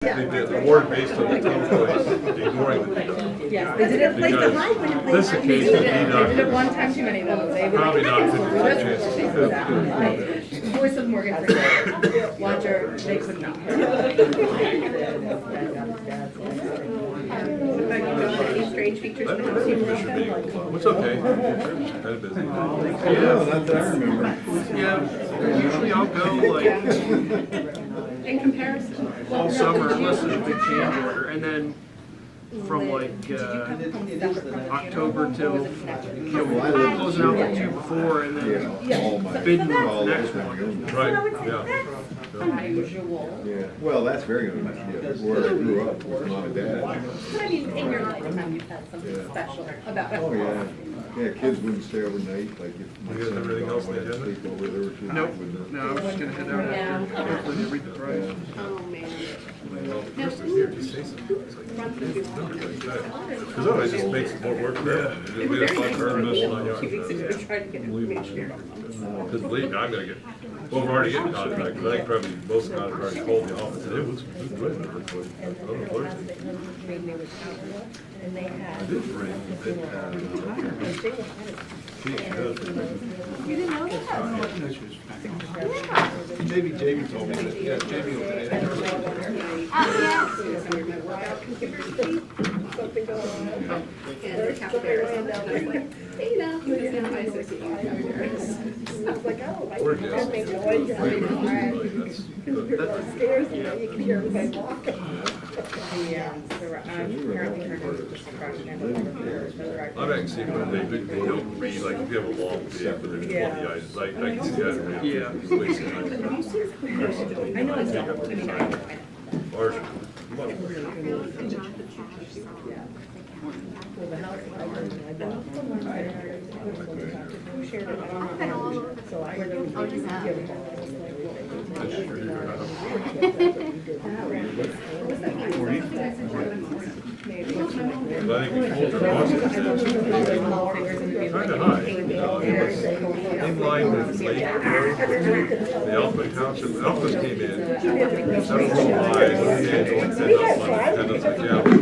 The award based on the team choice, ignoring the deduct. Yes, they did it like the high when you played This hockey. occasion, They did it one time too many though. They were probably not like, 50% chance. Voice of Morgan Freeman. Watcher, they could not. Any strange features? I remember Commissioner being, what's okay? Kind of busy. Yeah, not that I remember. Yeah, usually I'll go like In comparison. all summer unless there's a big change order, and then from like October till, closing out the two before, and then All my, bidding all the those next things. one. Right, yeah. Unusual. Yeah, well, that's very unusual. Where I grew up with mom and dad. But I mean, in your lifetime, you've had something special about it. Oh, yeah. Yeah, kids wouldn't stay overnight, like if my You guys have son everything else on the wanted to agenda? sleep over there. or two, Nope, wouldn't. no, I was just gonna head out after, hopefully they read the price. Oh, man. Well, the person here just say something. It's like, because otherwise it just makes it more work for everyone. We have fun earning this line A few weeks ago, yards. we tried to get information. Because believe me, I'm gonna get, well, we're already getting contract, but I think probably most contractors called the office and it was good. I don't know, Thursday. I did bring You didn't know that? Maybe Jamie told me that, yeah, Jamie will pay it. Something going on. And the capybaras. And I was like, hey, you know, he was in high school. I was like, oh, I We're can just- make noise. That's- Upstairs, and then you can hear everybody walking. Yeah, apparently her nose was crushed and I've actually seen when they don't read, like if you have a long day, but there's 20 items, I can see that. And Yeah. waste of time. I know it's not, I mean, I know. Ours, much. But I think we told her bosses that kind of high. In line with Lake the Elfman Township, Elfman came in, several lies, attendance at gallery.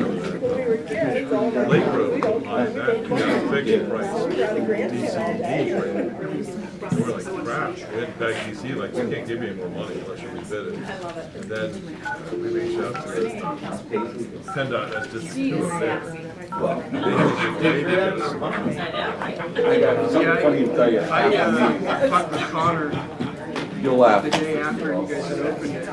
Lake Road, behind that, you got a fixed price. DC, right? We're like, crap, we had back DC, like, we can't give you any more money unless you rebid it. And then we reached out to PennDOT, that's just too unfair. I talked with Connor You'll laugh. the day after you guys had opened it.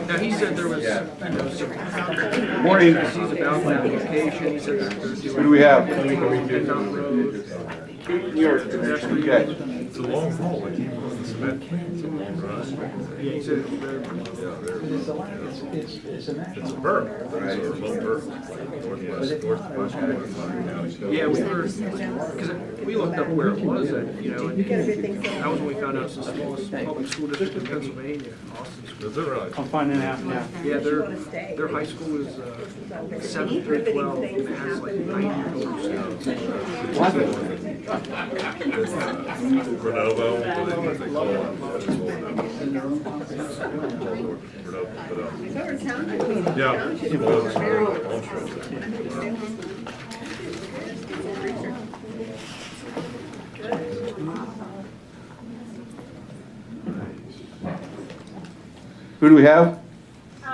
Now, he said there was, you know, some Morning. intricacies about the application. He said that there's Who do we have? PennDOT road. Okay. It's a long haul, like even on the cement plants, Yeah, he said, it's a berm, it's a remote berm, northwest county. yeah, we were, because we looked up where it was, and, you know, and that was when we found out it's the smallest public school district in Pennsylvania, Austin. Is it right? I'm finding out now. Yeah, their high school is 7 through 12, and it has like 90 total students. Grenovo, what they call it. Yeah. Who do we have?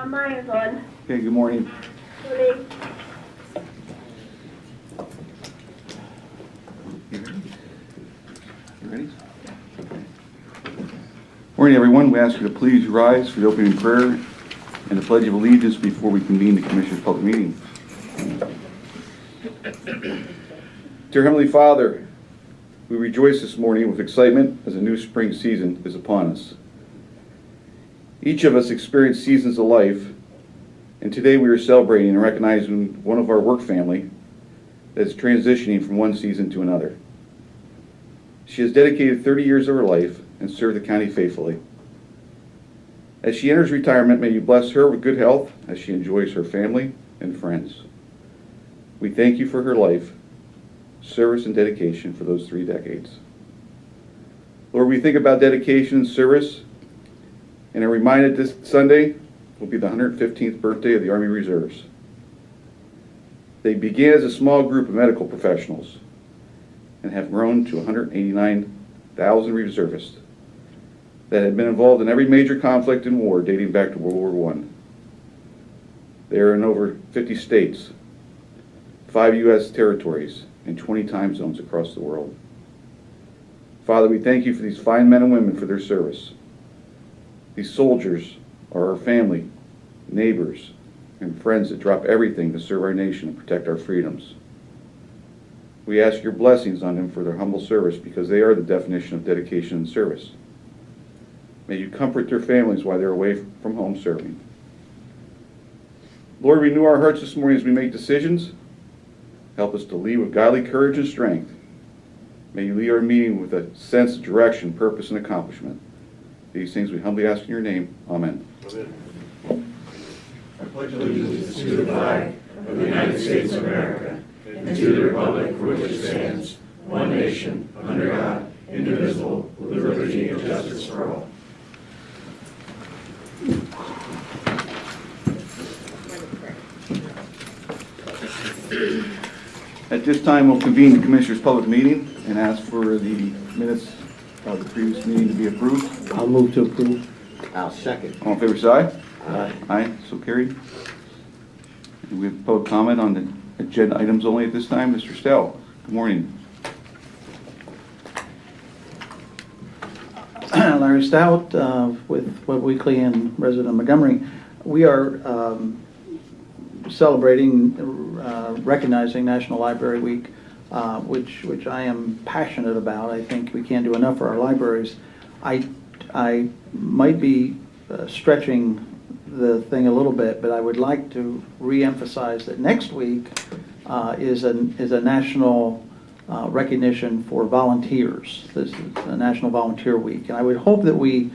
Mine's on. Okay, good morning. Morning. You ready? Morning, everyone. We ask you to please rise for the opening prayer and the Pledge of Allegiance before we convene the Commissioners' public meeting. Dear Heavenly Father, we rejoice this morning with excitement as a new spring season is upon us. Each of us experience seasons of life, and today we are celebrating and recognizing one of our work family that is transitioning from one season to another. She has dedicated 30 years of her life and served the county faithfully. As she enters retirement, may you bless her with good health as she enjoys her family and friends. We thank you for her life, service, and dedication for those 3 decades. Lord, we think about dedication and service and are reminded this Sunday will be the 115th birthday of the Army Reserves. They began as a small group of medical professionals and have grown to 189,000 reservists that have been involved in every major conflict and war dating back to World War I. They are in over 50 states, 5 U.S. territories, and 20 time zones across the world. Father, we thank you for these fine men and women for their service. These soldiers are our family, neighbors, and friends that drop everything to serve our nation and protect our freedoms. We ask your blessings on them for their humble service because they are the definition of dedication and service. May you comfort their families while they're away from home serving. Lord, renew our hearts this morning as we make decisions. Help us to lead with godly courage and strength. May you lead our meeting with a sense of direction, purpose, and accomplishment. These things we humbly ask in your name. Amen. Amen. I pledge allegiance to the flag of the United States of America and to the republic for which it stands, one nation, under God, indivisible, with liberty and justice for all. At this time, we'll convene the Commissioners' public meeting and ask for the minutes of the previous meeting to be approved. I'll move to approve. I'll second. All in favor, say aye. Aye. Aye, so carried. And we have public comment on the agenda items only at this time. Mr. Stell, good morning. Larry Stout with Web Weekly and resident of Montgomery. We are celebrating, recognizing National Library Week, which I am passionate about. I think we can't do enough for our libraries. I might be stretching the thing a little bit, but I would like to re-emphasize that next week is a national recognition for volunteers. This is a National Volunteer Week, and I would hope that we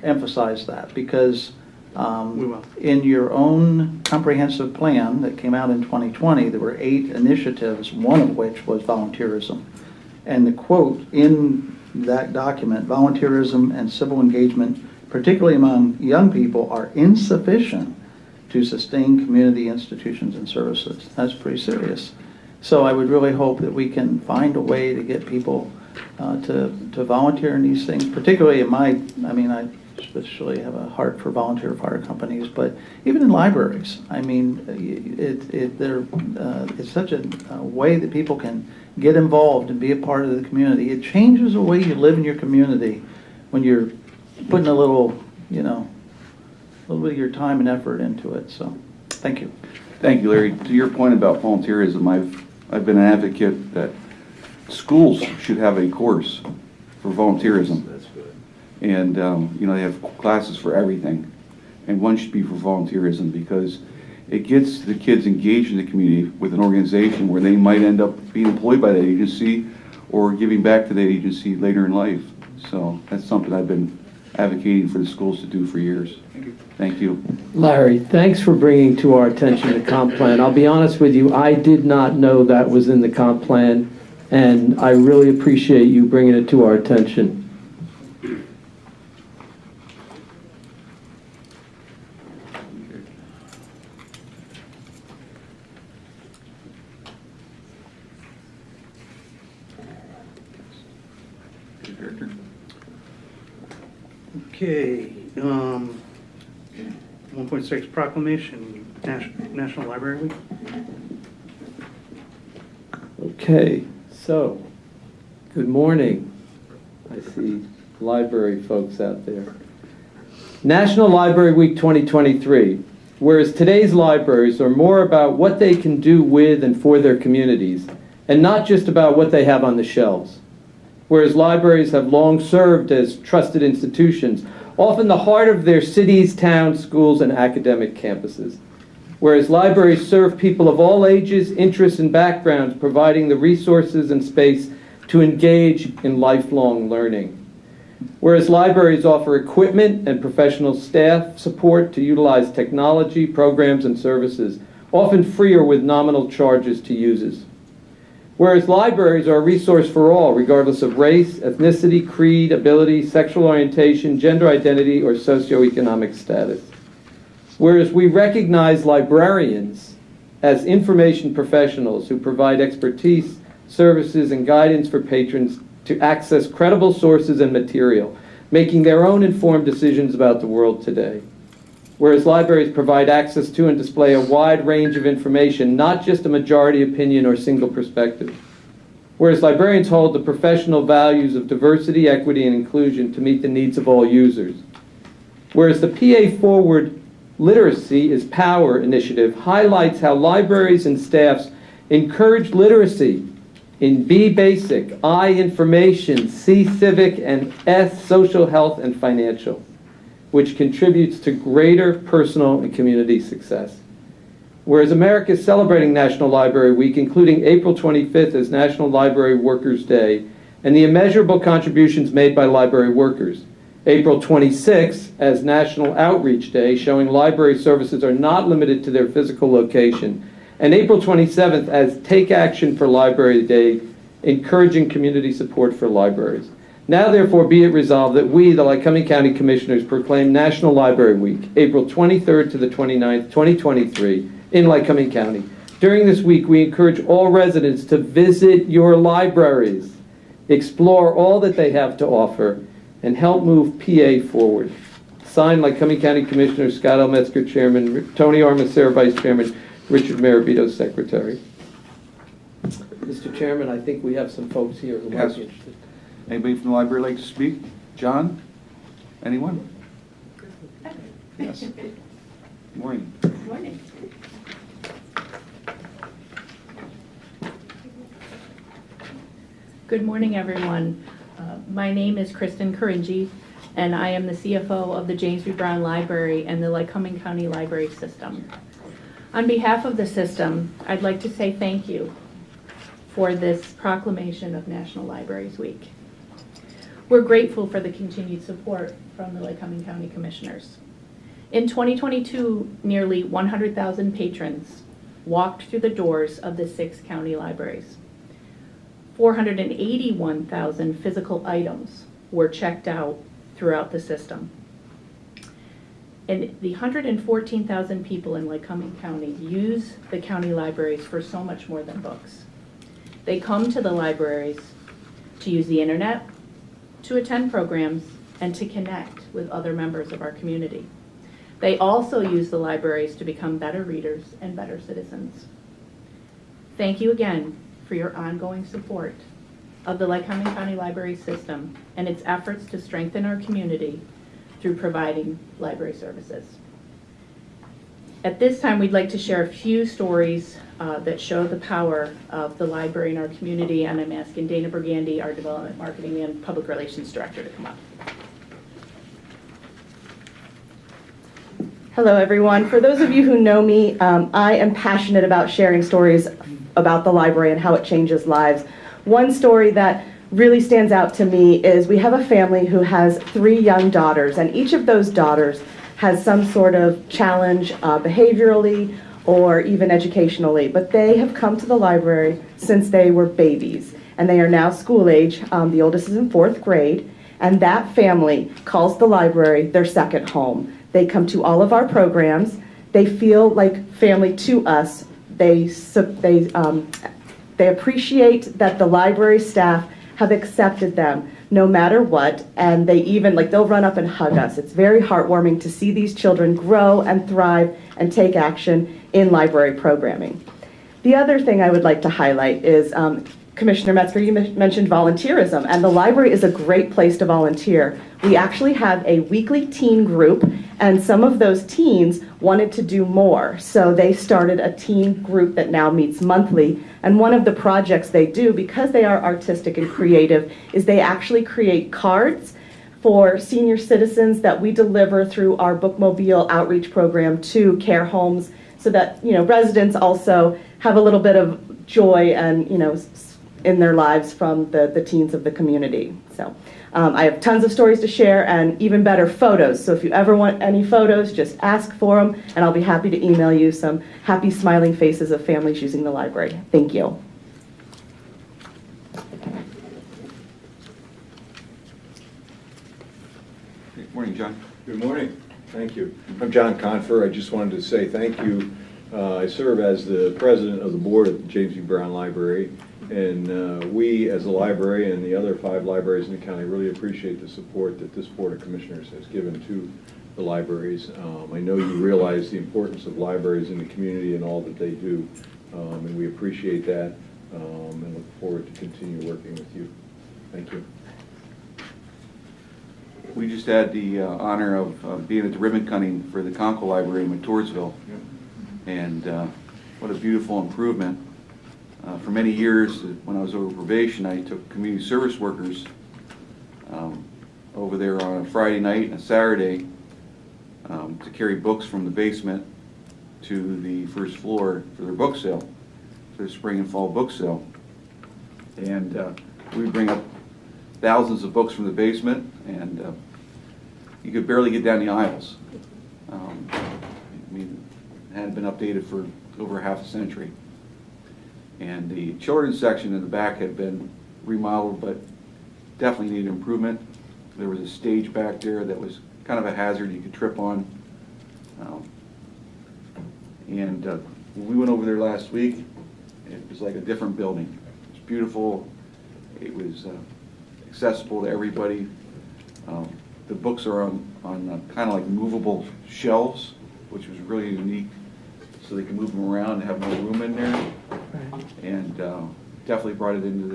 emphasize that because We will. in your own comprehensive plan that came out in 2020, there were 8 initiatives, one of which was volunteerism. And the quote in that document, volunteerism and civil engagement, particularly among young people, are insufficient to sustain community institutions and services. That's pretty serious. So I would really hope that we can find a way to get people to volunteer in these things, particularly in I especially have a heart for volunteer fire companies, but even in libraries. I mean, it's such a way that people can get involved and be a part of the community. It changes the way you live in your community when you're putting a little bit of your time and effort into it. So, thank you. Thank you, Larry. To your point about volunteerism, I've been an advocate that schools should have a course for volunteerism. That's good. And, they have classes for everything. And one should be for volunteerism because it gets the kids engaged in the community with an organization where they might end up being employed by that agency or giving back to that agency later in life. So that's something I've been advocating for the schools to do for years. Thank you. Larry, thanks for bringing to our attention the comp plan. I'll be honest with you, I did not know that was in the comp plan, and I really appreciate you bringing it to our attention. Okay, 1.6 proclamation, National Library Week. Okay, so, good morning. I see library folks out there. National Library Week 2023. Whereas today's libraries are more about what they can do with and for their communities, and not just about what they have on the shelves. Whereas libraries have long served as trusted institutions, often the heart of their cities, towns, schools, and academic campuses. Whereas libraries serve people of all ages, interests, and backgrounds, providing the resources and space to engage in lifelong learning. Whereas libraries offer equipment and professional staff support to utilize technology, programs, and services, often free or with nominal charges to users. Whereas libraries are a resource for all, regardless of race, ethnicity, creed, ability, sexual orientation, gender identity, or socioeconomic status. Whereas we recognize librarians as information professionals who provide expertise, services, and guidance for patrons to access credible sources and material, making their own informed decisions about the world today. Whereas libraries provide access to and display a wide range of information, not just a majority opinion or single perspective. Whereas librarians hold the professional values of diversity, equity, and inclusion to meet the needs of all users. Whereas the PA Forward Literacy is Power initiative highlights how libraries and staffs encourage literacy in B basic, I information, C civic, and S social health and financial, which contributes to greater personal and community success. Whereas America is celebrating National Library Week, including April 25th as National Library Workers' Day, and the immeasurable contributions made by library workers. April 26th as National Outreach Day, showing library services are not limited to their physical location. And April 27th as Take Action for Library Day, encouraging community support for libraries. Now, therefore, be it resolved that we, the Lycoming County Commissioners, proclaim National Library Week, April 23rd to the 29th, 2023, in Lycoming County. During this week, we encourage all residents to visit your libraries, explore all that they have to offer, and help move PA forward. Signed, Lycoming County Commissioners Scott L. Metzger, Chairman, Tony R. Macera, Vice Chairman, Richard Marabito, Secretary. Mr. Chairman, I think we have some folks here who might be interested. Anybody from the library like to speak? John? Anyone? Yes. Good morning. Good morning. Good morning, everyone. My name is Kristen Karinji, and I am the CFO of the James B. Brown Library and the Lycoming County Library System. On behalf of the system, I'd like to say thank you for this proclamation of National Libraries Week. We're grateful for the continued support from the Lycoming County Commissioners. In 2022, nearly 100,000 patrons walked through the doors of the 6 county libraries. 481,000 physical items were checked out throughout the system. And the 114,000 people in Lycoming County use the county libraries for so much more than books. They come to the libraries to use the internet, to attend programs, and to connect with other members of our community. They also use the libraries to become better readers and better citizens. Thank you again for your ongoing support of the Lycoming County Library System and its efforts to strengthen our community through providing library services. At this time, we'd like to share a few stories that show the power of the library in our community, and I'm asking Dana Burgandy, our Development Marketing and Public Relations Director, to come up. Hello, everyone. For those of you who know me, I am passionate about sharing stories about the library and how it changes lives. One story that really stands out to me is we have a family who has 3 young daughters, and each of those daughters has some sort of challenge behaviorally or even educationally, but they have come to the library since they were babies, and they are now school age. The oldest is in 4th grade, and that family calls the library their second home. They come to all of our programs. They feel like family to us. They appreciate that the library staff have accepted them no matter what, and they even, they'll run up and hug us. It's very heartwarming to see these children grow and thrive and take action in library programming. The other thing I would like to highlight is, Commissioner Metzger, you mentioned volunteerism, and the library is a great place to volunteer. We actually have a weekly teen group, and some of those teens wanted to do more, so they started a teen group that now meets monthly. And one of the projects they do, because they are artistic and creative, is they actually create cards for senior citizens that we deliver through our bookmobile outreach program to care homes, so that residents also have a little bit of joy and in their lives from the teens of the community. So I have tons of stories to share, and even better, photos. So if you ever want any photos, just ask for them, and I'll be happy to email you some happy smiling faces of families using the library. Thank you. Good morning, John. Good morning. Thank you. I'm John Confer. I just wanted to say thank you. I serve as the president of the board at the James B. Brown Library, and we, as a library and the other 5 libraries in the county, really appreciate the support that this Board of Commissioners has given to the libraries. I know you realize the importance of libraries in the community and all that they do, and we appreciate that, and look forward to continue working with you. Thank you. We just had the honor of being at the ribbon cutting for the Conkle Library in Montoursville, and what a beautiful improvement. For many years, when I was over probation, I took community service workers over there on a Friday night and a Saturday to carry books from the basement to the first floor for their book sale, for their spring and fall book sale. And we would bring up thousands of books from the basement, and you could barely get down the aisles. I mean, it hadn't been updated for over half a century. And the children's section in the back had been remodeled, but definitely needed improvement. There was a stage back there that was kind of a hazard you could trip on. When we went over there last week, it was like a different building. It was beautiful. It was accessible to everybody. The books are on kind of like movable shelves, which was really unique, so they can move them around and have more room in there. And definitely brought it into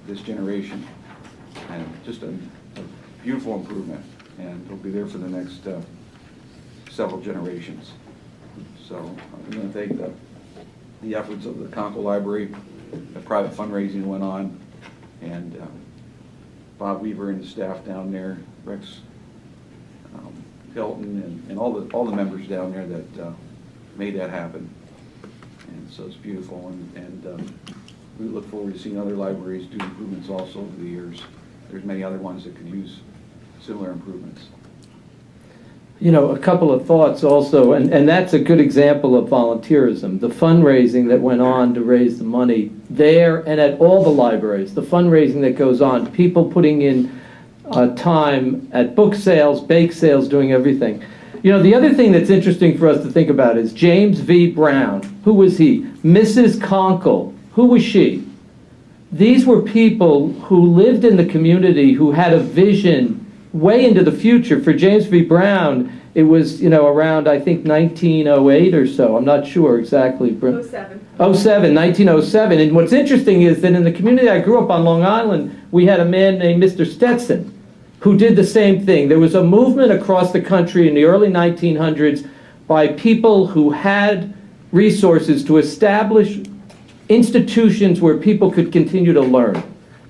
this generation, and just a beautiful improvement. And it'll be there for the next several generations. So I'm going to thank the efforts of the Conkle Library. The private fundraising went on, and Bob Weaver and the staff down there, Rex Hilton, and all the members down there that made that happen. And so it's beautiful, and we look forward to seeing other libraries do improvements also over the years. There's many other ones that could use similar improvements. You know, a couple of thoughts also, and that's a good example of volunteerism. The fundraising that went on to raise the money there and at all the libraries, the fundraising that goes on, people putting in time at book sales, bake sales, doing everything. You know, the other thing that's interesting for us to think about is James V. Brown. Who was he? Mrs. Conkle. Who was she? These were people who lived in the community, who had a vision way into the future. For James V. Brown, it was, you know, around, I think, 1908 or so. I'm not sure exactly. 1907. And what's interesting is that in the community I grew up on, Long Island, we had a man named Mr. Stetson who did the same thing. There was a movement across the country in the early 1900s by people who had resources to establish institutions where people could continue to learn,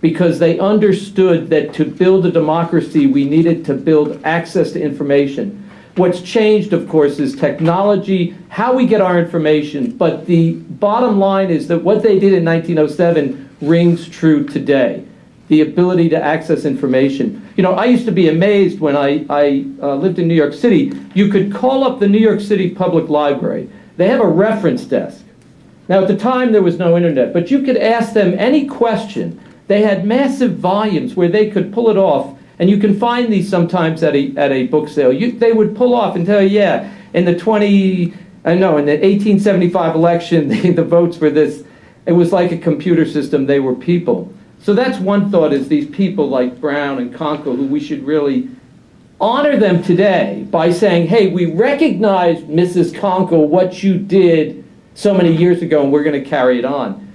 because they understood that to build a democracy, we needed to build access to information. What's changed, of course, is technology, how we get our information, but the bottom line is that what they did in 1907 rings true today. The ability to access information. You know, I used to be amazed when I lived in New York City. You could call up the New York City Public Library. They have a reference desk. Now, at the time, there was no internet, but you could ask them any question. They had massive volumes where they could pull it off, and you can find these sometimes at a book sale. They would pull off and tell you, yeah, in the 1875 election, the votes for this, it was like a computer system. They were people. So that's one thought, is these people like Brown and Conkle, who we should really honor them today by saying, hey, we recognize, Mrs. Conkle, what you did so many years ago, and we're going to carry it on.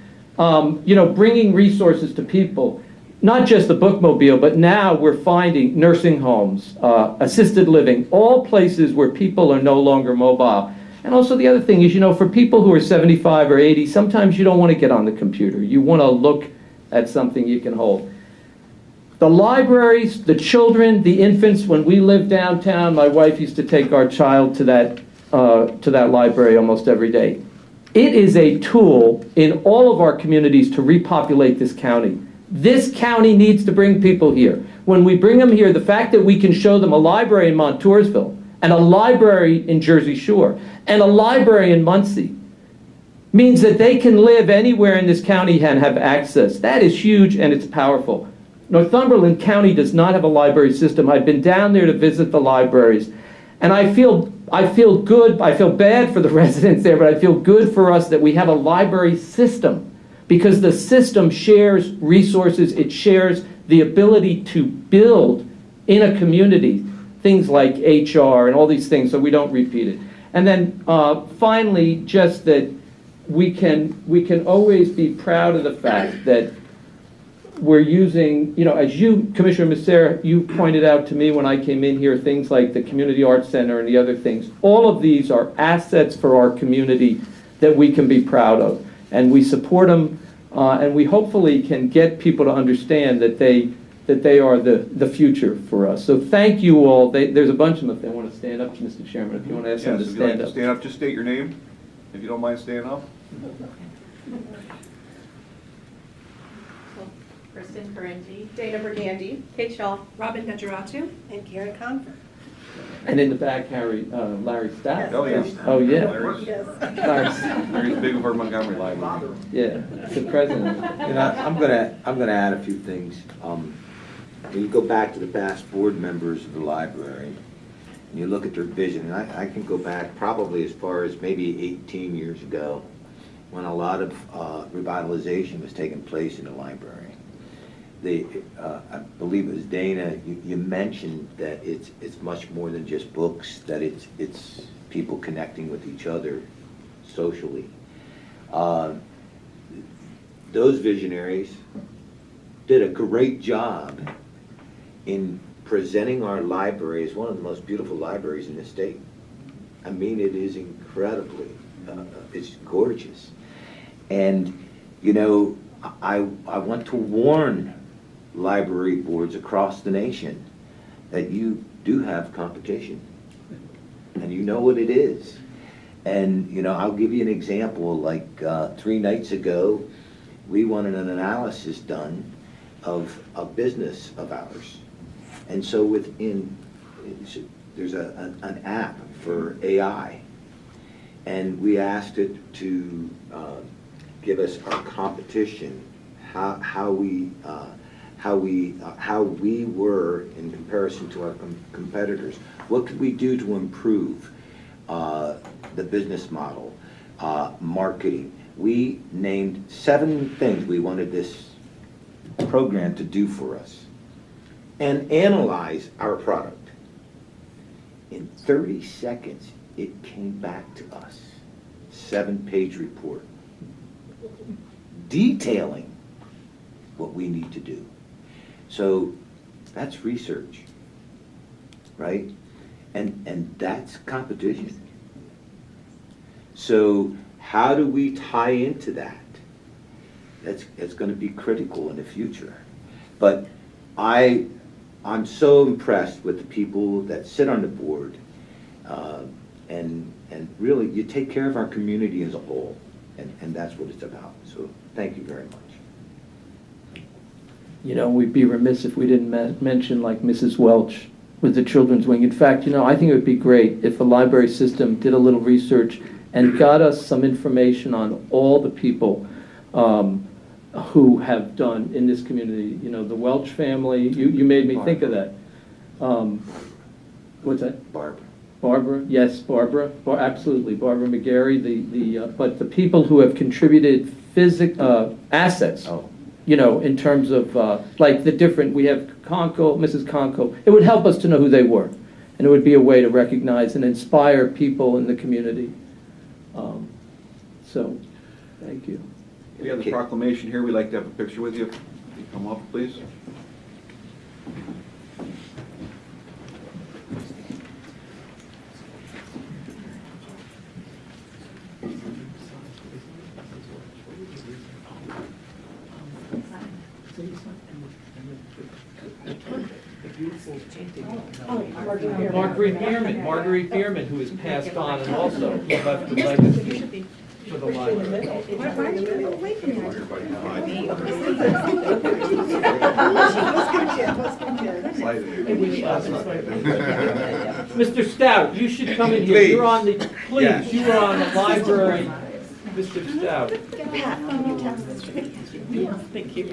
You know, bringing resources to people, not just the bookmobile, but now we're finding nursing homes, assisted living, all places where people are no longer mobile. And also the other thing is, you know, for people who are 75 or 80, sometimes you don't want to get on the computer. You want to look at something you can hold. The libraries, the children, the infants, when we lived downtown, my wife used to take our child to that library almost every day. It is a tool in all of our communities to repopulate this county. This county needs to bring people here. When we bring them here, the fact that we can show them a library in Montoursville, and a library in Jersey Shore, and a library in Muncie, means that they can live anywhere in this county and have access. That is huge, and it's powerful. Northumberland County does not have a library system. I've been down there to visit the libraries, And I feel good, I feel bad for the residents there, but I feel good for us that we have a library system, because the system shares resources, it shares the ability to build in a community things like HR and all these things, so we don't repeat it. And then finally, just that we can always be proud of the fact that we're using, as you, Commissioner Massera, you pointed out to me when I came in here, things like the Community Arts Center and the other things. All of these are assets for our community that we can be proud of. And we support them, and we hopefully can get people to understand that they are the future for us. So thank you all. There's a bunch of them if they want to stand up, Mr. Chairman, if you want to ask them to Yes, if you'd like stand to up. stand up, just state your name, if you don't mind standing up. Kristen Karenji. Dana Bernandi, Kate Shaw. Robin Gajaratu, and Karen Confer. And in the back, Larry Stapp. Oh, yes. Oh, yeah. Larry's Larry, Larry's big over Montgomery Library. yeah, the president. I'm gonna add a few things. When you go back to the past board members of the library, and you look at their vision, and I can go back probably as far as maybe 18 years ago, when a lot of revitalization was taking place in the library. I believe it was Dana, you mentioned that it's much more than just books, that it's people connecting with each other socially. Those visionaries did a great job in presenting our library as one of the most beautiful libraries in the state. I mean, it is incredibly, it's gorgeous. And, I want to warn library boards across the nation that you do have competition, and you know what it is. And I'll give you an example. Like 3 nights ago, we wanted an analysis done of a business of ours, and so there's an app for AI, and we asked it to give us our competition, how we were in comparison to our competitors. What could we do to improve the business model, marketing? We named 7 things we wanted this program to do for us, and analyze our product. In 30 seconds, it came back to us, 7-page report, detailing what we need to do. So that's research, right? And that's competition. So how do we tie into that? That's going to be critical in the future. But I'm so impressed with the people that sit on the board, and really you take care of our community as a whole, and that's what it's about. So thank you very much. We'd be remiss if we didn't mention like Mrs. Welch with the Children's Wing. In fact, I think it would be great if the library system did a little research and got us some information on all the people who have done in this community. The Welch family, you made me think of that. What's that? Barbara, yes, Barbara, absolutely, Barbara McGarry, but the people who have contributed assets. Oh. In terms of, like the different, we have Mrs. Conco. It would help us to know who they were, and it would be a way to recognize and inspire people in the community. So, thank you. We have the proclamation here. We'd like to have a picture with you. Can you come up, please? Marguerite Bierman, who has passed on and also left the legacy for the library. Why are you going away from Mr. Stout, you should come in here. Please. You're on the, please, you are on the library. Mr. Stout. Thank you.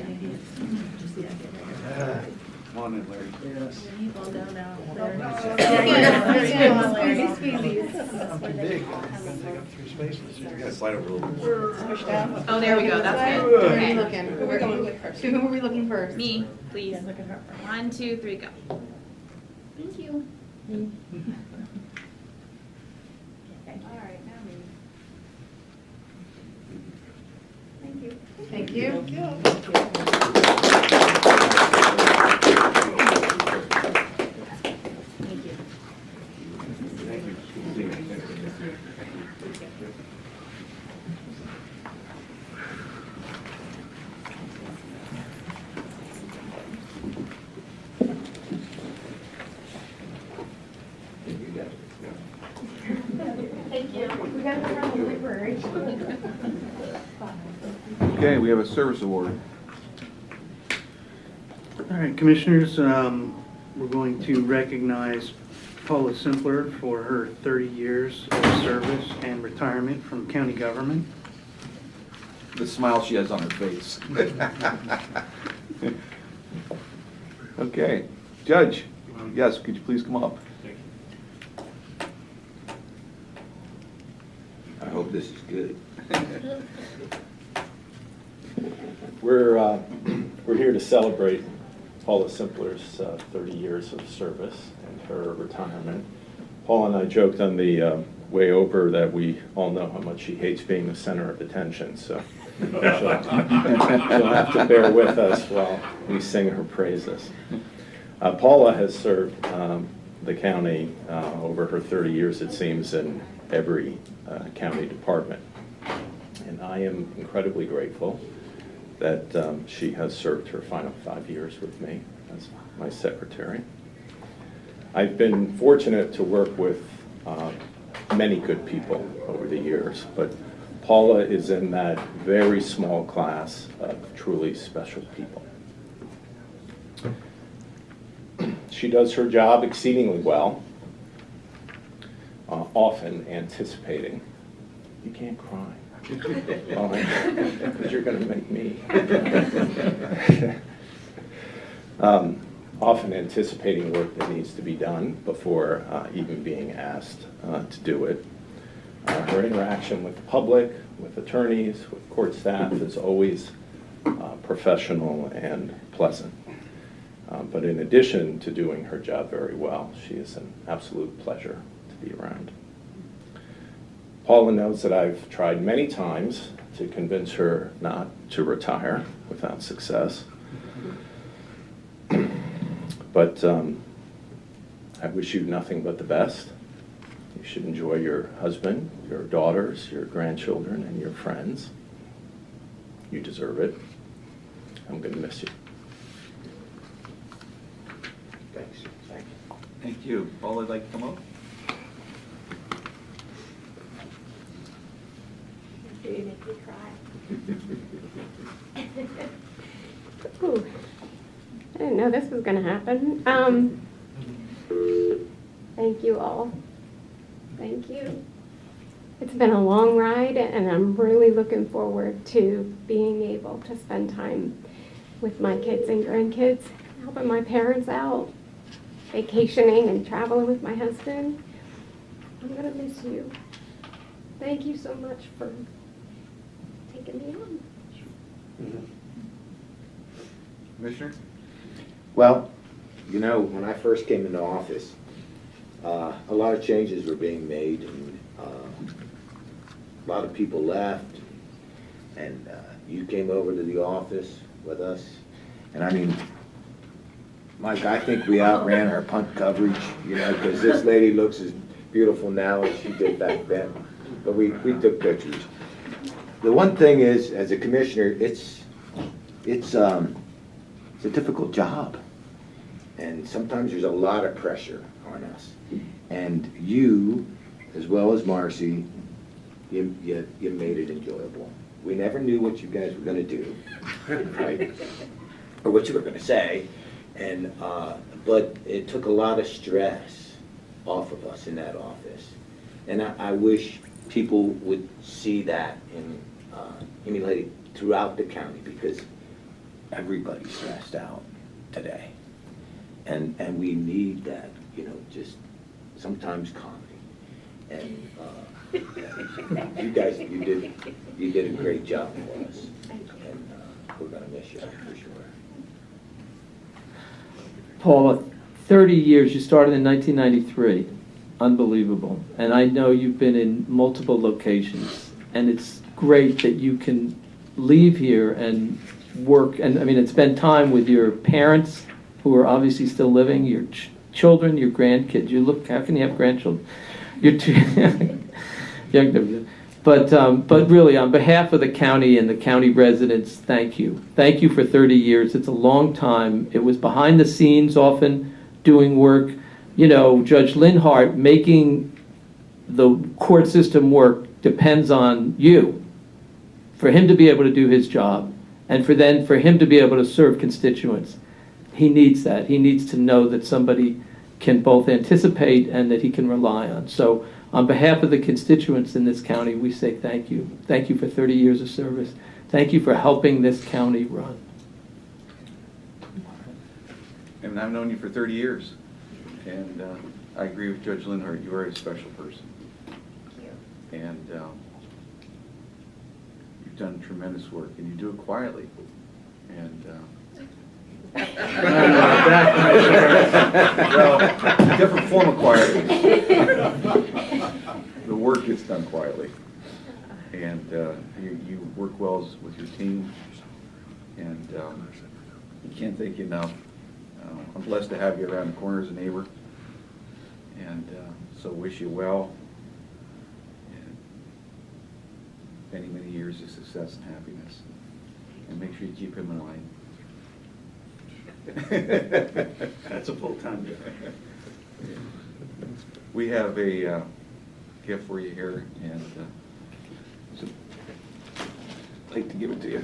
Come on in, Larry. Yes. I'm too big. Slide over a little bit. Oh, there we go, that's good. Okay. Who are we going with first? Who are we looking first? Me, please. 1, 2, 3, go. Thank you. Thank you. Okay, we have a service award. All right, Commissioners, we're going to recognize Paula Simpler for her 30 years of service and retirement from county government. The smile she has on her face. Okay, Judge, yes, could you please come up? I hope this is good. We're here to celebrate Paula Simpler's 30 years of service and her retirement. Paula and I joked on the way over that we all know how much she hates being the center of attention, so she'll have to bear with us while we sing her praises. Paula has served the county over her 30 years, it seems, in every county department. And I am incredibly grateful that she has served her final 5 years with me as my secretary. I've been fortunate to work with many good people over the years, but Paula is in that very small class of truly special people. She does her job exceedingly well, often anticipating. You can't cry. Because you're going to make me. Often anticipating work that needs to be done before even being asked to do it. Her interaction with the public, with attorneys, with court staff is always professional and pleasant. But in addition to doing her job very well, she is an absolute pleasure to be around. Paula knows that I've tried many times to convince her not to retire without success. But I wish you nothing but the best. You should enjoy your husband, your daughters, your grandchildren, and your friends. You deserve it. I'm going to miss you. Thanks. Thank you. Thank you. Paula, would like to come up? You make me cry. Ooh, I didn't know this was going to happen. Thank you all. Thank you. It's been a long ride, and I'm really looking forward to being able to spend time with my kids and grandkids, helping my parents out, vacationing and traveling with my husband. I'm going to miss you. Thank you so much for taking me on. Commissioner? Well, you know, when I first came into office, a lot of changes were being made, and a lot of people left, and you came over to the office with us, and I mean, Mike, I think we outran our punt coverage, you know, because this lady looks as beautiful now as she did back then, but we took pictures. The one thing is, as a commissioner, it's a difficult job, and sometimes there's a lot of pressure on us. And you, as well as Marcy, you made it enjoyable. We never knew what you guys were going to do, right? Or what you were going to say, and but it took a lot of stress off of us in that office. And I wish people would see that emulated throughout the county, because everybody's stressed out today. And we need that, just sometimes comedy. And you guys, you did a great job for us. And we're gonna miss you for sure. Paula, 30 years, you started in 1993. Unbelievable. And I know you've been in multiple locations, and it's great that you can leave here and work, and I mean, and spend time with your parents who are obviously still living, your children, your grandkids. You look, how can you have grandchildren? You're too young. But really, on behalf of the county and the county residents, thank you. Thank you for 30 years. It's a long time. It was behind the scenes often doing work. Judge Linhart, making the court system work depends on you. For him to be able to do his job, and for him to be able to serve constituents, he needs that. He needs to know that somebody can both anticipate and that he can rely on. So on behalf of the constituents in this county, we say thank you. Thank you for 30 years of service. Thank you for helping this county run. And I've known you for 30 years. And I agree with Judge Linhart. You are a special person. Thank you. And you've done tremendous work, and you do it quietly. And well, different form of quietly. The work gets done quietly, and you work well with your team, and you can't thank you enough. I'm blessed to have you around the corner as a neighbor, and so wish you well, and many, many years of success and happiness, and make sure you keep him in line. That's a full-time job. We have a gift for you here, and so I'd like to give it to you.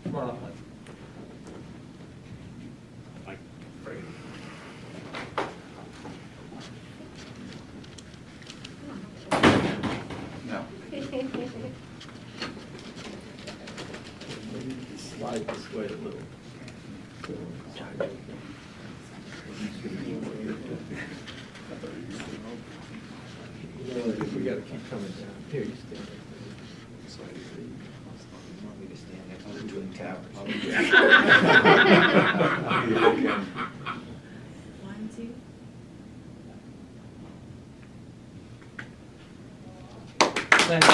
Come on up. No. Slide this way a little. We gotta keep coming down. Here, you stand right there. You want me to stand next to the Twin Towers? 1, 2. Thank you.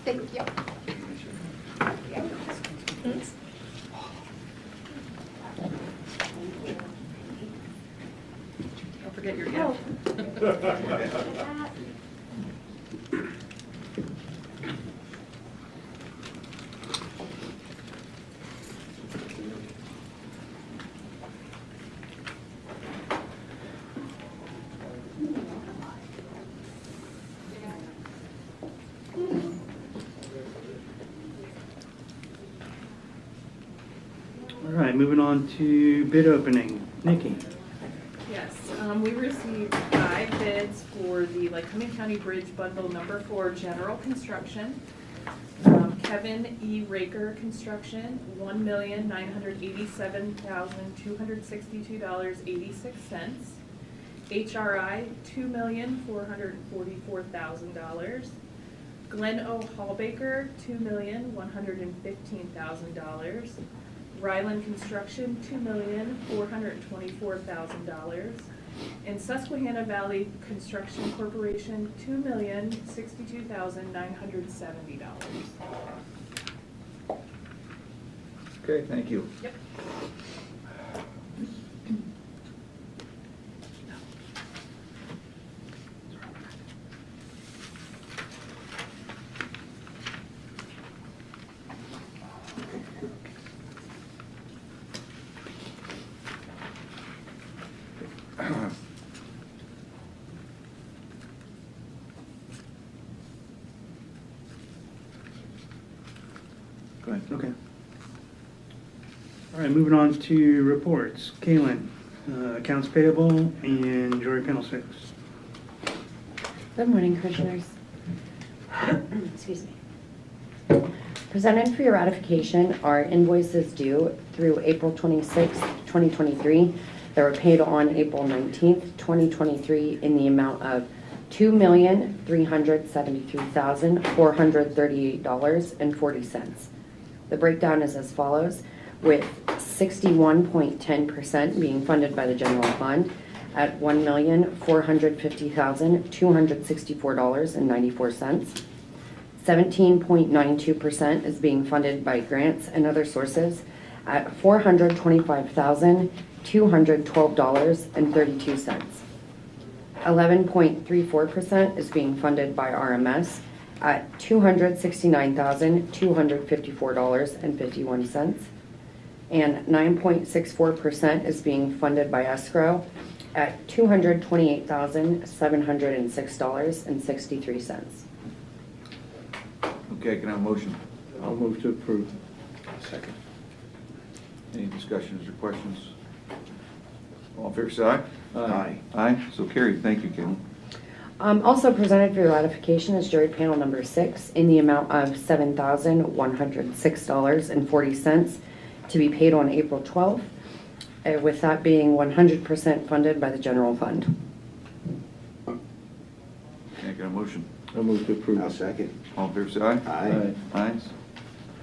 Thank you. Don't forget your gift. All right, moving on to bid opening. Nikki? Yes, we received 5 bids for the Lycoming County Bridge Bundle Number 4 General Construction. Kevin E. Raker Construction, $1,987,262.86. HRI, $2,444,000. Glenn O. Hallbaker, $2,115,000. Ryland Construction, $2,424,000. And Susquehanna Valley Construction Corporation, $2,062,970. Okay, thank you. Yep. Go ahead. Okay. All right, moving on to reports. Kaylin, accounts payable and Jory Pendleton. Good morning, Commissioners. Excuse me. Presented for your ratification are invoices due through April 26, 2023 that were paid on April 19th, 2023 in the amount of $2,373,438.40. The breakdown is as follows, with 61.10% being funded by the general fund at $1,450,264.94. 17.92% is being funded by grants and other sources at $425,212.32. 11.34% is being funded by RMS at $269,254.51. And 9.64% is being funded by escrow at $228,706.63. Okay, can I have a motion? I'll move to approve. Second. Any discussions or questions? All in favor, say aye. Aye. Aye, so carried. Thank you, Caitlin. Also presented for your ratification is jury panel number 6 in the amount of $7,106.40 to be paid on April 12th, with that being 100% funded by the general fund. Okay, can I have a motion? I'll move to approve. I'll second. All in favor, say aye. Aye. Aye,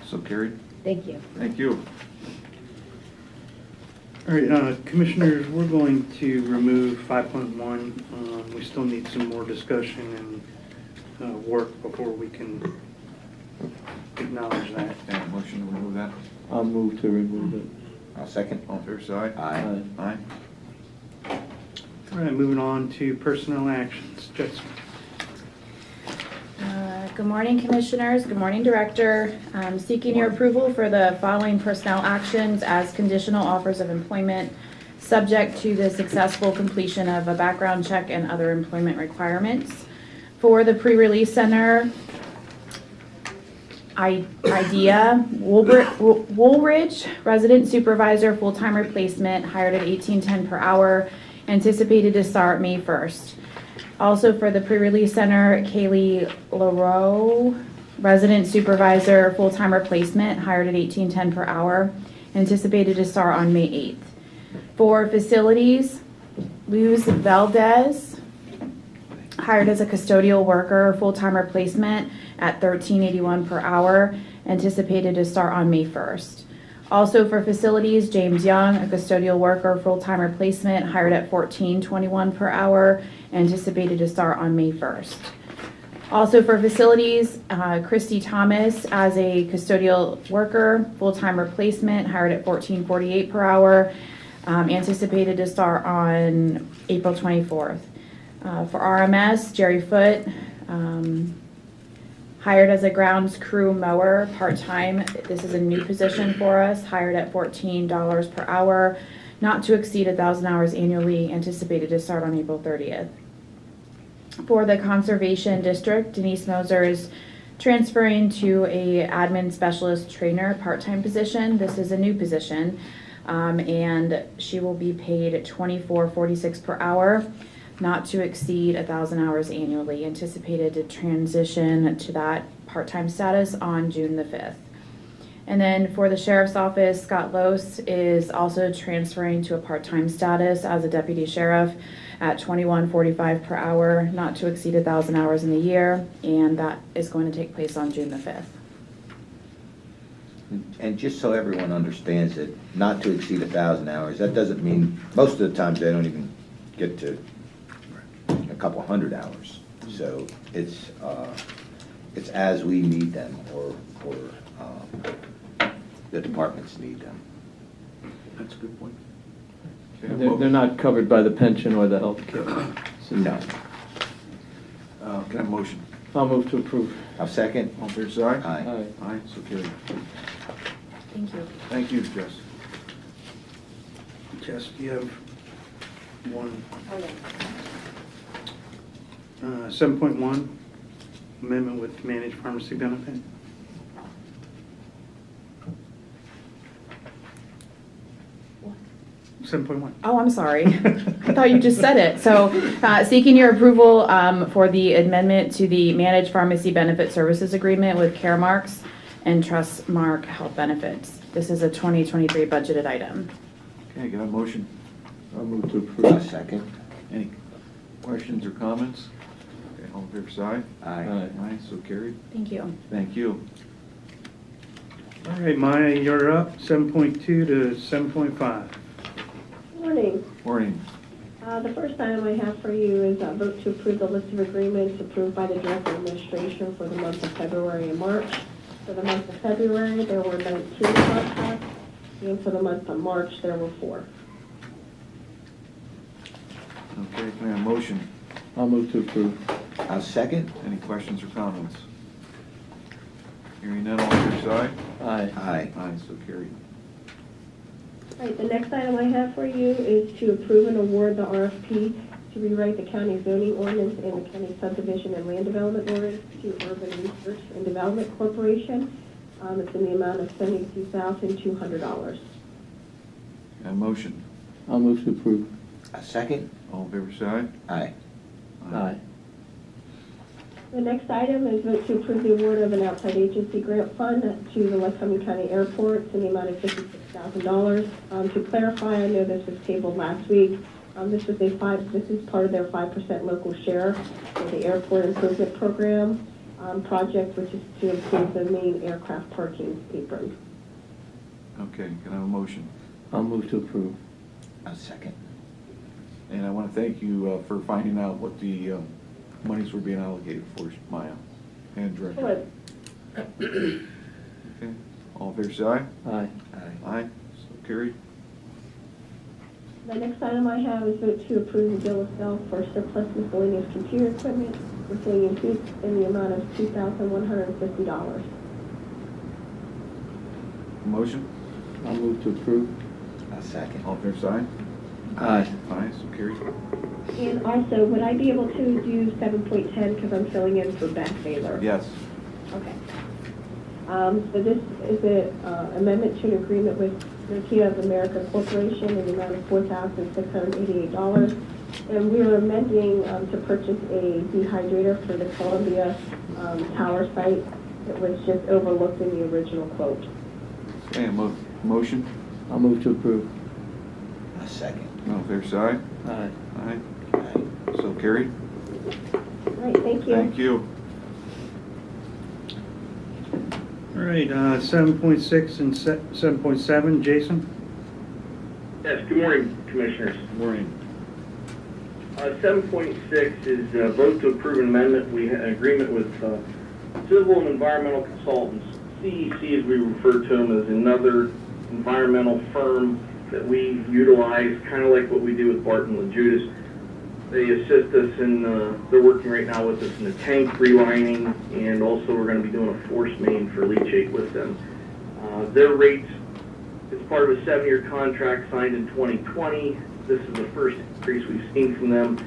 so carried. Thank you. Thank you. All right, Commissioners, we're going to remove 5.1. We still need some more discussion and work before we can acknowledge that. Okay, motion to remove that. I'll move to remove it. I'll second. All in favor, say aye. Aye. Aye. All right, moving on to personnel actions. Jessica. Good morning, Commissioners. Good morning, Director. I'm seeking your approval for the following personnel actions as conditional offers of employment, subject to the successful completion of a background check and other employment requirements. For the pre-release center, IDEA, Woolridge, resident supervisor, full-time replacement, hired at $18.10 per hour, anticipated to start May 1st. Also for the pre-release center, Kaylee LaRoe, resident supervisor, full-time replacement, hired at $18.10 per hour, anticipated to start on May 8th. For facilities, Luz Valdez, hired as a custodial worker, full-time replacement at $13.81 per hour, anticipated to start on May 1st. Also for facilities, James Young, a custodial worker, full-time replacement, hired at $14.21 per hour, anticipated to start on May 1st. Also for facilities, Christy Thomas as a custodial worker, full-time replacement, hired at $14.48 per hour, anticipated to start on April 24th. For RMS, Jerry Foote, hired as a grounds crew mower, part-time. This is a new position for us, hired at $14 per hour, not to exceed 1,000 hours annually, anticipated to start on April 30th. For the Conservation District, Denise Moser is transferring to a admin specialist trainer part-time position. This is a new position, and she will be paid $24.46 per hour, not to exceed 1,000 hours annually, anticipated to transition to that part-time status on June the 5th. And then for the Sheriff's Office, Scott Lose is also transferring to a part-time status as a deputy sheriff at $21.45 per hour, not to exceed 1,000 hours in the year, and that is going to take place on June the 5th. And just so everyone understands it, not to exceed 1,000 hours, that doesn't mean, most of the times they don't even get to a couple hundred hours. So it's as we need them, or the departments need them. That's a good point. They're not covered by the pension or the health care. So No. Can I have a motion? I'll move to approve. I'll second. All in favor, say aye. Aye. Aye, so carried. Thank you. Thank you, Jess. Jess, do you have one? 7.1, amendment with managed pharmacy benefit. What? 7.1. Oh, I'm sorry. I thought you just said it. So, seeking your approval for the amendment to the Managed Pharmacy Benefit Services Agreement with Caremarks and Trustmark Health Benefits. This is a 2023 budgeted item. Okay, got a motion? I'll move to approve. Second. Any questions or comments? Okay, all in favor, say aye. Aye. Aye, so carried. Thank you. Thank you. All right, Maya, you're up, 7.2 to 7.5. Morning. Morning. The first item I have for you is a vote to approve the list of agreements approved by the Director of Administration for the months of February and March. For the month of February, there were 19 contracts, and for the month of March, there were 4. Okay, can I have a motion? I'll move to approve. I'll second. Any questions or comments? Hearing none, all in favor, say Aye. Aye. aye. Aye, so carried. All right, the next item I have for you is to approve and award the RFP to rewrite the county zoning ordinance and the county subdivision and land development ordinance to Urban Research and Development Corporation. It's in the amount of $72,200. Can I have a motion? I'll move to approve. A second. All in favor, say aye. Aye. Aye. The next item is vote to approve the award of an outside agency grant fund to the Lycoming County Airport in the amount of $56,000. To clarify, I know this was tabled last week. This is part of their 5% local share of the airport improvement program project, which is to improve the main aircraft parking apron. Okay, can I have a motion? I'll move to approve. A second. And I want to thank you for finding out what the monies were being allocated for, Maya, and Director. Okay, all in favor, say aye. Aye. Aye. Aye, so carried. The next item I have is vote to approve the bill of sale for surplus miscellaneous computer equipment with William Peak in the amount of $2,150. Motion? I'll move to approve. A second. All in favor, say aye. Aye. Aye, so carried. And also, would I be able to do 7.10 because I'm filling in for Beth Baylor? Yes. Okay. So this is an amendment to an agreement with Nokia of America Corporation in the amount of $4,688. And we are amending to purchase a dehydrator for the Columbia Tower site that was just overlooked in the original quote. Okay, motion? I'll move to approve. A second. All in favor, say aye. Aye. Aye, Aye. so carried. All right, thank you. Thank you. All right, 7.6 and 7.7, Jason? Yes, good morning, Commissioners. Good morning. 7.6 is vote to approve an amendment. We had an agreement with Civil and Environmental Consultants. CEC, as we refer to them, is another environmental firm that we utilize, kind of like what we do with Barton LaJudas. They assist us in, they're working right now with us in the tank relining, and also we're going to be doing a force main for leachate with them. Their rates is part of a 7-year contract signed in 2020. This is the first increase we've seen from them.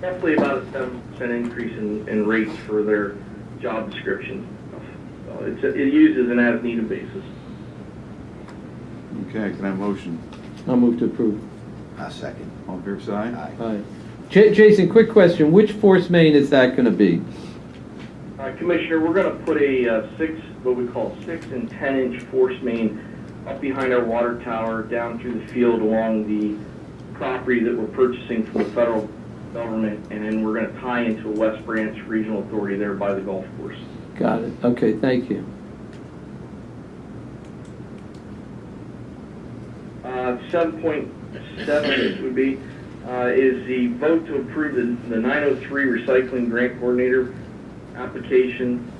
Roughly about a 7% increase in rates for their job description. So it uses an as-needed basis. Okay, can I have a motion? I'll move to approve. A second. All in favor, say aye. Aye. Aye. Jason, quick question. Which force main is that going to be? Commissioner, we're going to put a what we call 6 and 10-inch force main up behind our water tower, down through the field along the property that we're purchasing from the federal government, and then we're going to tie into a West Branch Regional Authority there by the golf course. Got it. Okay, thank you. 7.7 would be is the vote to approve the 903 recycling grant coordinator application.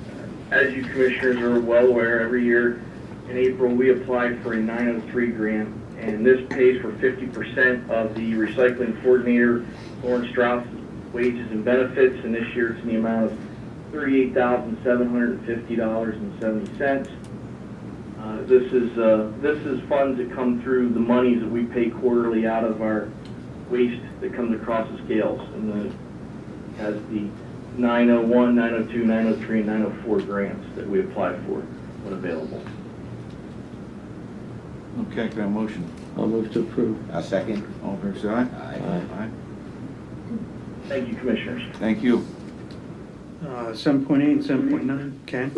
As you commissioners are well aware, every year in April we apply for a 903 grant, and this pays for 50% of the recycling coordinator Lauren Strauss' wages and benefits, and this year it's in the amount of $38,750.70. This is funds that come through the monies that we pay quarterly out of our waste that comes across the scales, and has the 901, 902, 903, and 904 grants that we apply for when available. Okay, can I have a motion? I'll move to approve. I'll second. All fair say aye? Aye. Thank you, Commissioners. Thank you. 7.8 and 7.9, Ken?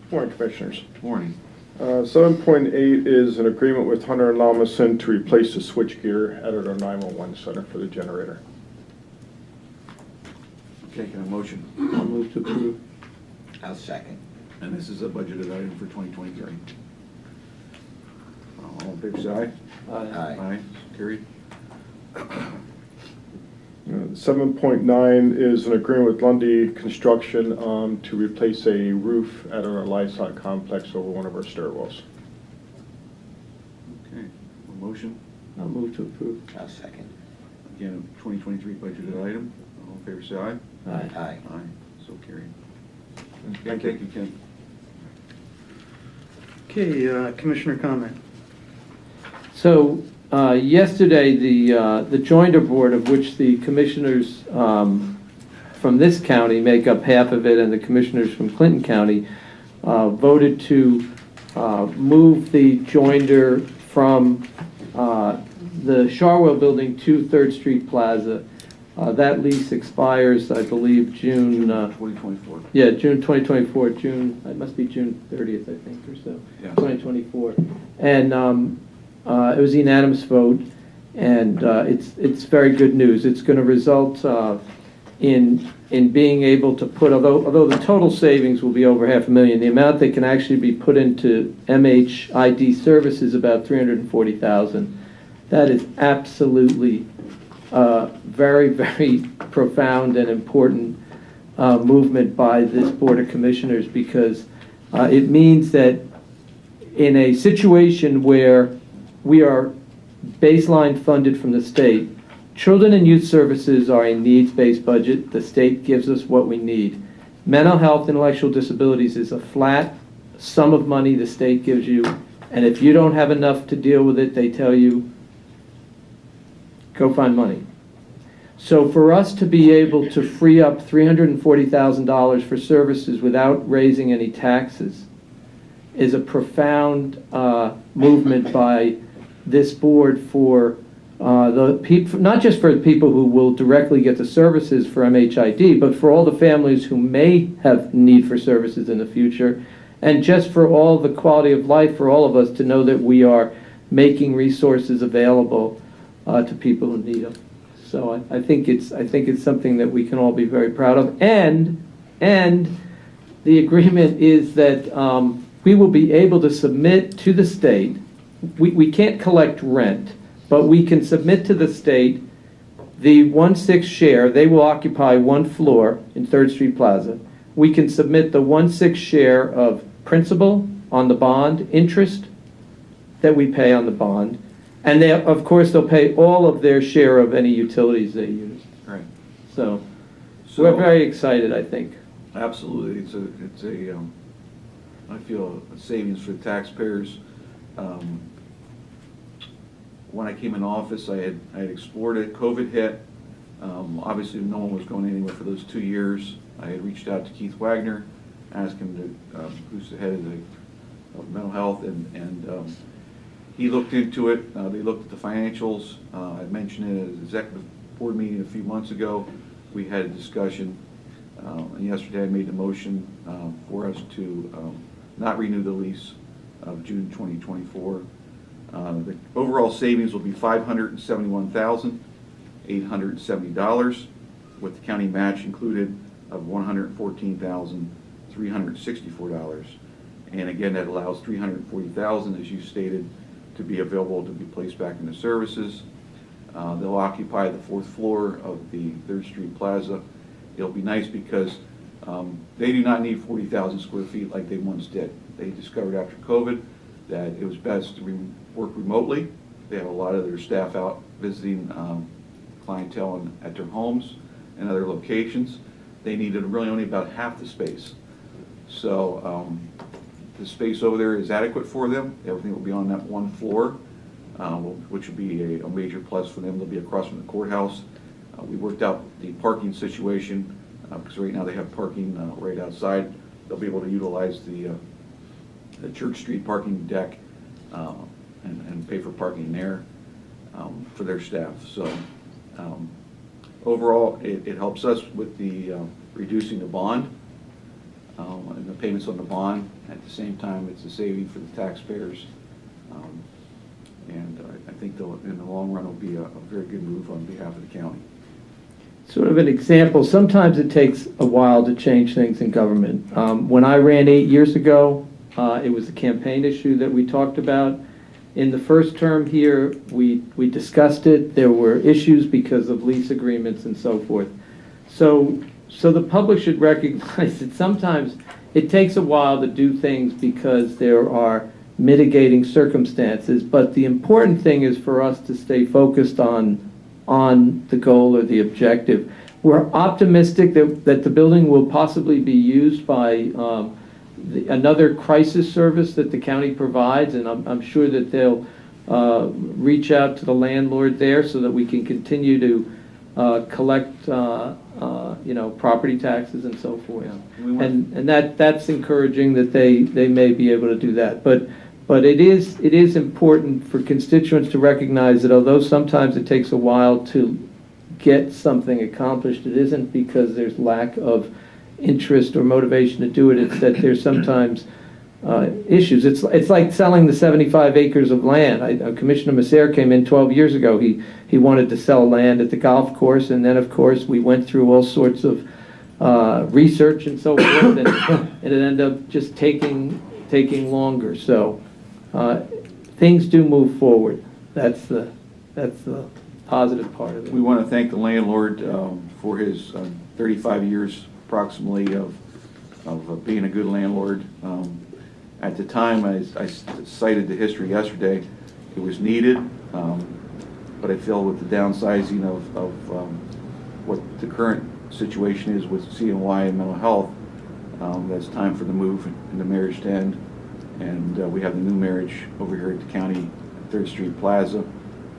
Morning, Commissioners. Morning. 7.8 is an agreement with Hunter and Lawson to replace the switchgear at our 911 center for the generator. Okay, can I have a motion? I'll move to approve. I'll second. And this is a budgeted item for 2023. All in favor, say aye. Aye. Aye, carried. 7.9 is an agreement with Lundy Construction to replace a roof at our livestock complex over one of our stairwells. Okay, a motion? I'll move to approve. I'll second. Again, 2023 budgeted item. All in favor, say aye. Aye. Aye. Aye, so carried. Thank you. Thank you, Ken. Okay, Commissioner comment. So yesterday, the Joinder Board, of which the commissioners from this county make up half of it, and the commissioners from Clinton County, voted to move the Joinder from the Charwell Building to 3rd Street Plaza. That lease expires, I believe, June 2024. Yeah, June 2024. It must be June 30th, I think, or so. Yeah. 2024. And it was a unanimous vote, and it's very good news. It's going to result in being able to put, although the total savings will be over $500,000, the amount that can actually be put into MHID service is about $340,000. That is absolutely very, very profound and important movement by this Board of Commissioners, because it means that in a situation where we are baseline funded from the state, children and youth services are a needs-based budget. The state gives us what we need. Mental health, intellectual disabilities is a flat sum of money the state gives you, and if you don't have enough to deal with it, they tell you, go find money. So for us to be able to free up $340,000 for services without raising any taxes is a profound movement by this board for the people, not just for the people who will directly get the services for MHID, but for all the families who may have need for services in the future, and just for all the quality of life for all of us to know that we are making resources available to people who need them. So I think it's something that we can all be very proud of. And the agreement is that we will be able to submit to the state. We can't collect rent, but we can submit to the state the 1/6 share. They will occupy one floor in 3rd Street Plaza. We can submit the 1/6 share of principal on the bond, interest that we pay on the bond, and they, of course, they'll pay all of their share of any utilities they use. Right. So we're very excited, I think. Absolutely, it's a I feel a savings for the taxpayers. When I came in office, I had explored it. COVID hit. Obviously, no one was going anywhere for those 2 years. I had reached out to Keith Wagner, asked him to, who's the head of mental health, and he looked into it. They looked at the financials. I mentioned it at an executive board meeting a few months ago. We had a discussion, and yesterday I made the motion for us to not renew the lease of June 2024. The overall savings will be $571,870, with the county match included of $114,364. And again, that allows $340,000, as you stated, to be available to be placed back into services. They'll occupy the 4th floor of the 3rd Street Plaza. It'll be nice because they do not need 40,000 square feet like they once did. They discovered after COVID that it was best to work remotely. They have a lot of their staff out visiting clientele at their homes and other locations. They needed really only about half the space. So the space over there is adequate for them. Everything will be on that one floor, which will be a major plus for them. They'll be across from the courthouse. We worked out the parking situation because right now they have parking right outside. They'll be able to utilize the the Church Street parking deck and pay for parking there for their staff. So overall, it helps us with the reducing the bond and the payments on the bond. At the same time, it's a saving for the taxpayers. And I think in the long run, it'll be a very good move on behalf of the county. Sort of an example, sometimes it takes a while to change things in government. When I ran 8 years ago, it was a campaign issue that we talked about. In the first term here, we discussed it. There were issues because of lease agreements and so forth. So the public should recognize that sometimes it takes a while to do things because there are mitigating circumstances, but the important thing is for us to stay focused on the goal or the objective. We're optimistic that the building will possibly be used by another crisis service that the county provides, and I'm sure that they'll reach out to the landlord there so that we can continue to collect property taxes and so forth. Yeah. And that's encouraging that they may be able to do that. But it is important for constituents to recognize that although sometimes it takes a while to get something accomplished, it isn't because there's lack of interest or motivation to do it. It's that there's sometimes issues. It's like selling the 75 acres of land. Commissioner Masser came in 12 years ago. He wanted to sell land at the golf course, and then of course we went through all sorts of research and so forth, and it ended up just taking longer. So things do move forward. That's the positive part of it. We want to thank the landlord for his 35 years approximately of being a good landlord. At the time, I cited the history yesterday. It was needed, but I feel with the downsizing of what the current situation is with CNY and mental health, that's time for the move in the marriage to end. And we have the new marriage over here at the county 3rd Street Plaza.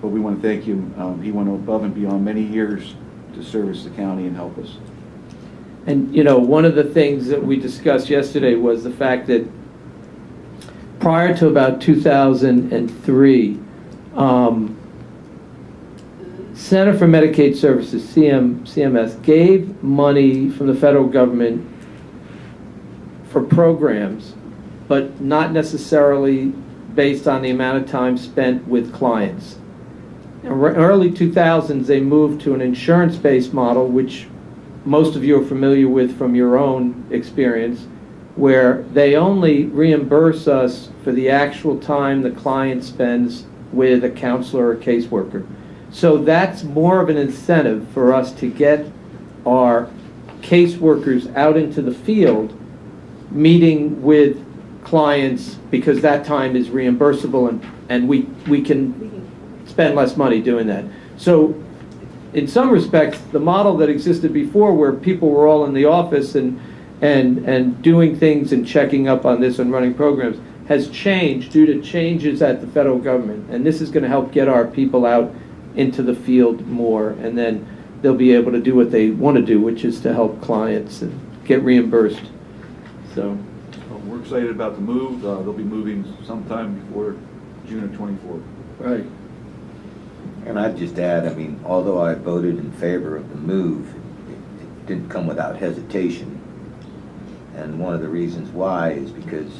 But we want to thank him. He went above and beyond many years to service the county and help us. And one of the things that we discussed yesterday was the fact that prior to about 2003, Center for Medicaid Services, CMS, gave money from the federal government for programs, but not necessarily based on the amount of time spent with clients. In early 2000s, they moved to an insurance-based model, which most of you are familiar with from your own experience, where they only reimburse us for the actual time the client spends with a counselor or caseworker. So that's more of an incentive for us to get our caseworkers out into the field, meeting with clients, because that time is reimbursable, and we can spend less money doing that. So in some respects, the model that existed before, where people were all in the office and doing things and checking up on this and running programs, has changed due to changes at the federal government. And this is going to help get our people out into the field more, and then they'll be able to do what they want to do, which is to help clients and get reimbursed. So We're excited about the move. They'll be moving sometime before June of 24. Right. And I'd just add, although I voted in favor of the move, it didn't come without hesitation. And one of the reasons why is because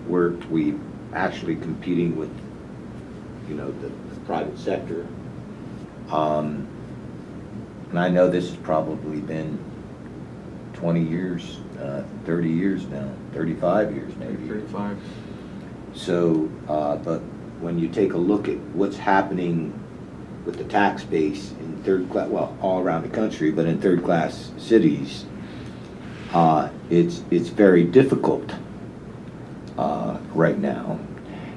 we actually competing with, the private sector. And I know this has probably been 20 years, 30 years now, 35 years maybe. 35. So, but when you take a look at what's happening with the tax base in third class, well, all around the country, but in third class cities, it's very difficult right now.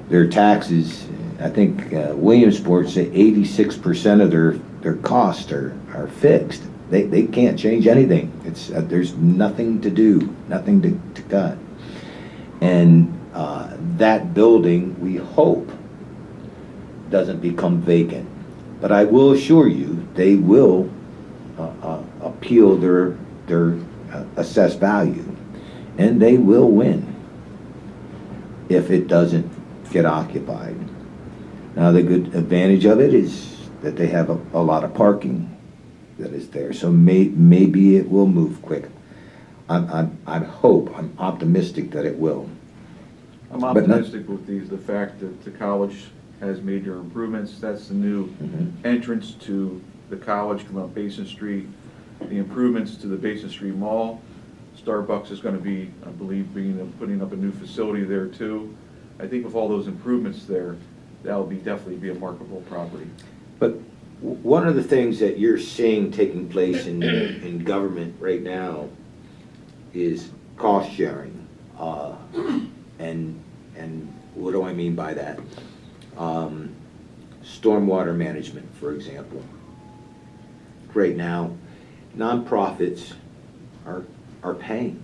Their taxes, I think Williamsport said 86% of their costs are fixed. They can't change anything. It's there's nothing to do, nothing to cut. And that building, we hope, doesn't become vacant. But I will assure you, they will appeal their assessed value, and they will win. if it doesn't get occupied. Now, the good advantage of it is that they have a lot of parking that is there, so maybe it will move quick. I'm optimistic that it will. I'm But not- optimistic with the fact that the college has major improvements. That's the new entrance to the college coming up Basin Street, the improvements to the Basin Street Mall. Starbucks is going to be, I believe, putting up a new facility there too. I think with all those improvements there, that'll definitely be a marketable property. But one of the things that you're seeing taking place in government right now is cost sharing. And what do I mean by that? Stormwater management, for example. Right now, nonprofits are paying,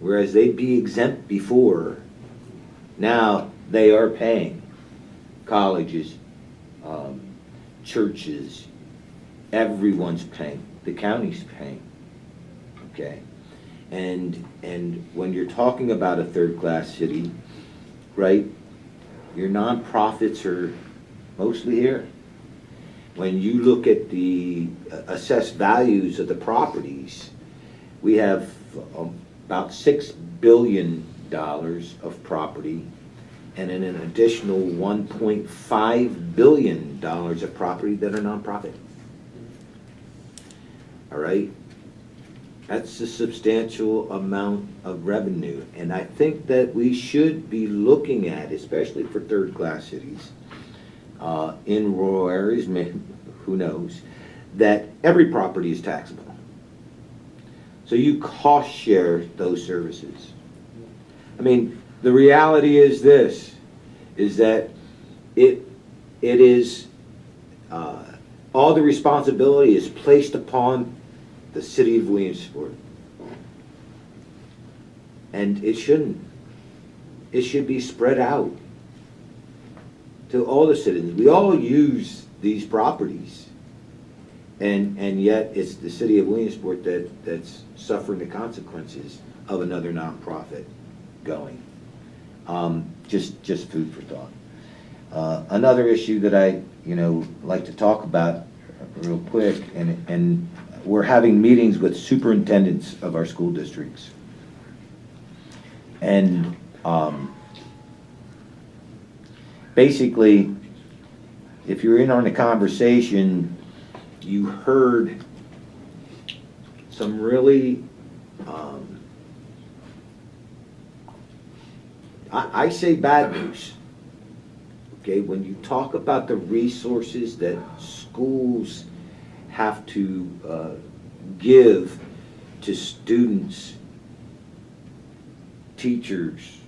whereas they'd be exempt before. Now they are paying. Colleges, churches, everyone's paying. The county's paying. Okay, and when you're talking about a third-class city, right? Your nonprofits are mostly here. When you look at the assessed values of the properties, we have about $6 billion of property and an additional $1.5 billion of property that are nonprofit. All right? That's a substantial amount of revenue. And I think that we should be looking at, especially for third-class cities, in rural areas, who knows, that every property is taxable. So you cost share those services. I mean, the reality is this, is that it is, all the responsibility is placed upon the city of Williamsport. And it shouldn't. It should be spread out to all the citizens. We all use these properties. And yet it's the city of Williamsport that's suffering the consequences of another nonprofit going. Just food for thought. Another issue that I like to talk about real quick, and we're having meetings with superintendents of our school districts. And basically, if you're in on the conversation, you heard some really, I say bad news. Okay, when you talk about the resources that schools have to give to students, teachers,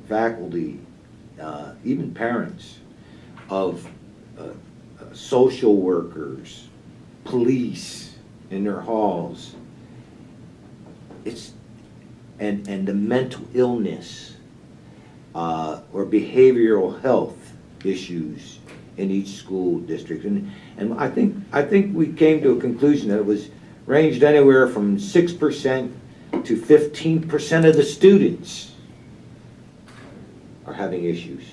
faculty, even parents, of social workers, police in their halls, and the mental illness or behavioral health issues in each school district, and I think we came to a conclusion that it was ranged anywhere from 6% to 15% of the students are having issues,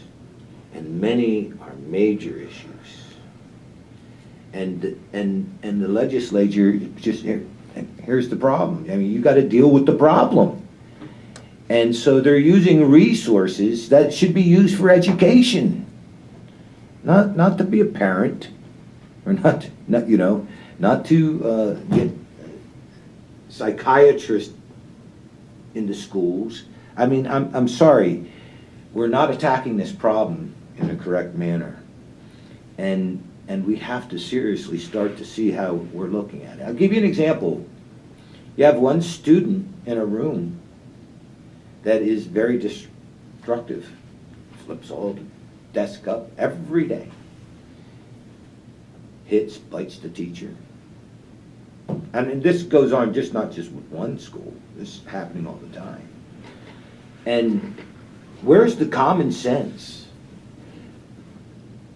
and many are major issues. And the legislature just, here's the problem. I mean, you got to deal with the problem. And so they're using resources that should be used for education, not to be a parent, or not to get psychiatrists into schools. I mean, I'm sorry, we're not attacking this problem in a correct manner, and we have to seriously start to see how we're looking at it. I'll give you an example. You have one student in a room that is very destructive, flips all the desk up every day, hits, bites the teacher. And this goes on not just with one school, this is happening all the time. And where's the common sense?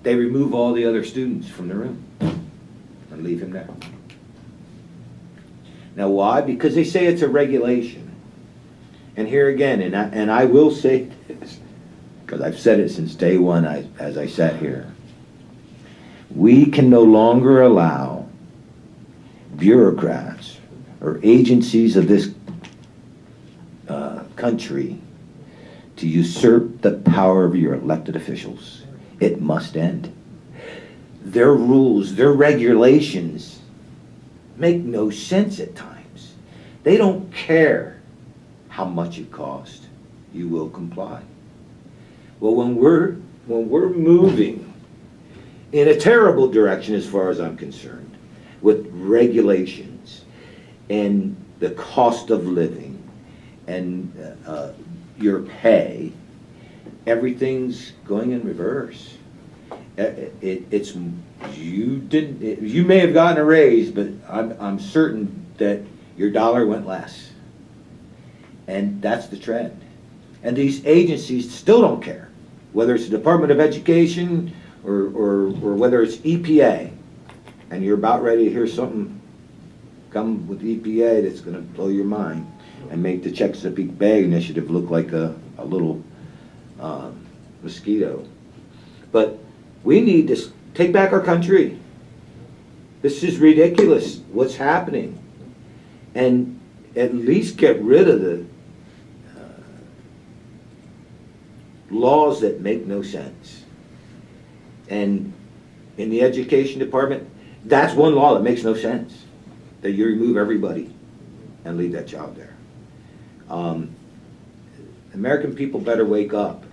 They remove all the other students from the room and leave him there. Now why? Because they say it's a regulation. And here again, and I will say this, because I've said it since day one as I sat here. We can no longer allow bureaucrats or agencies of this country to usurp the power of your elected officials. It must end. Their rules, their regulations make no sense at times. They don't care how much it costs. You will comply. Well, when we're moving in a terrible direction as far as I'm concerned, with regulations and the cost of living and your pay, everything's going in reverse. You may have gotten a raise, but I'm certain that your dollar went less. And that's the trend. And these agencies still don't care, whether it's the Department of Education or whether it's EPA. And you're about ready to hear something come with EPA that's going to blow your mind and make the Chesapeake Bay Initiative look like a little mosquito. But we need to take back our country. This is ridiculous, what's happening. And at least get rid of the laws that make no sense. And in the education department, that's one law that makes no sense, that you remove everybody and leave that child there. American people better wake up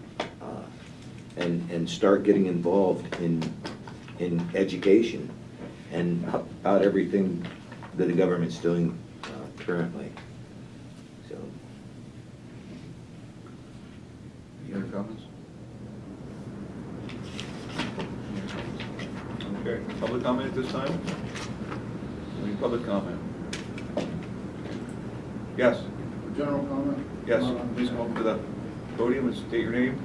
and start getting involved in education and about everything that the government's doing currently. So, Any other comments? Okay, public comment at this time? Any public comment? Yes? General comment? Yes, please come up to the podium and state your name.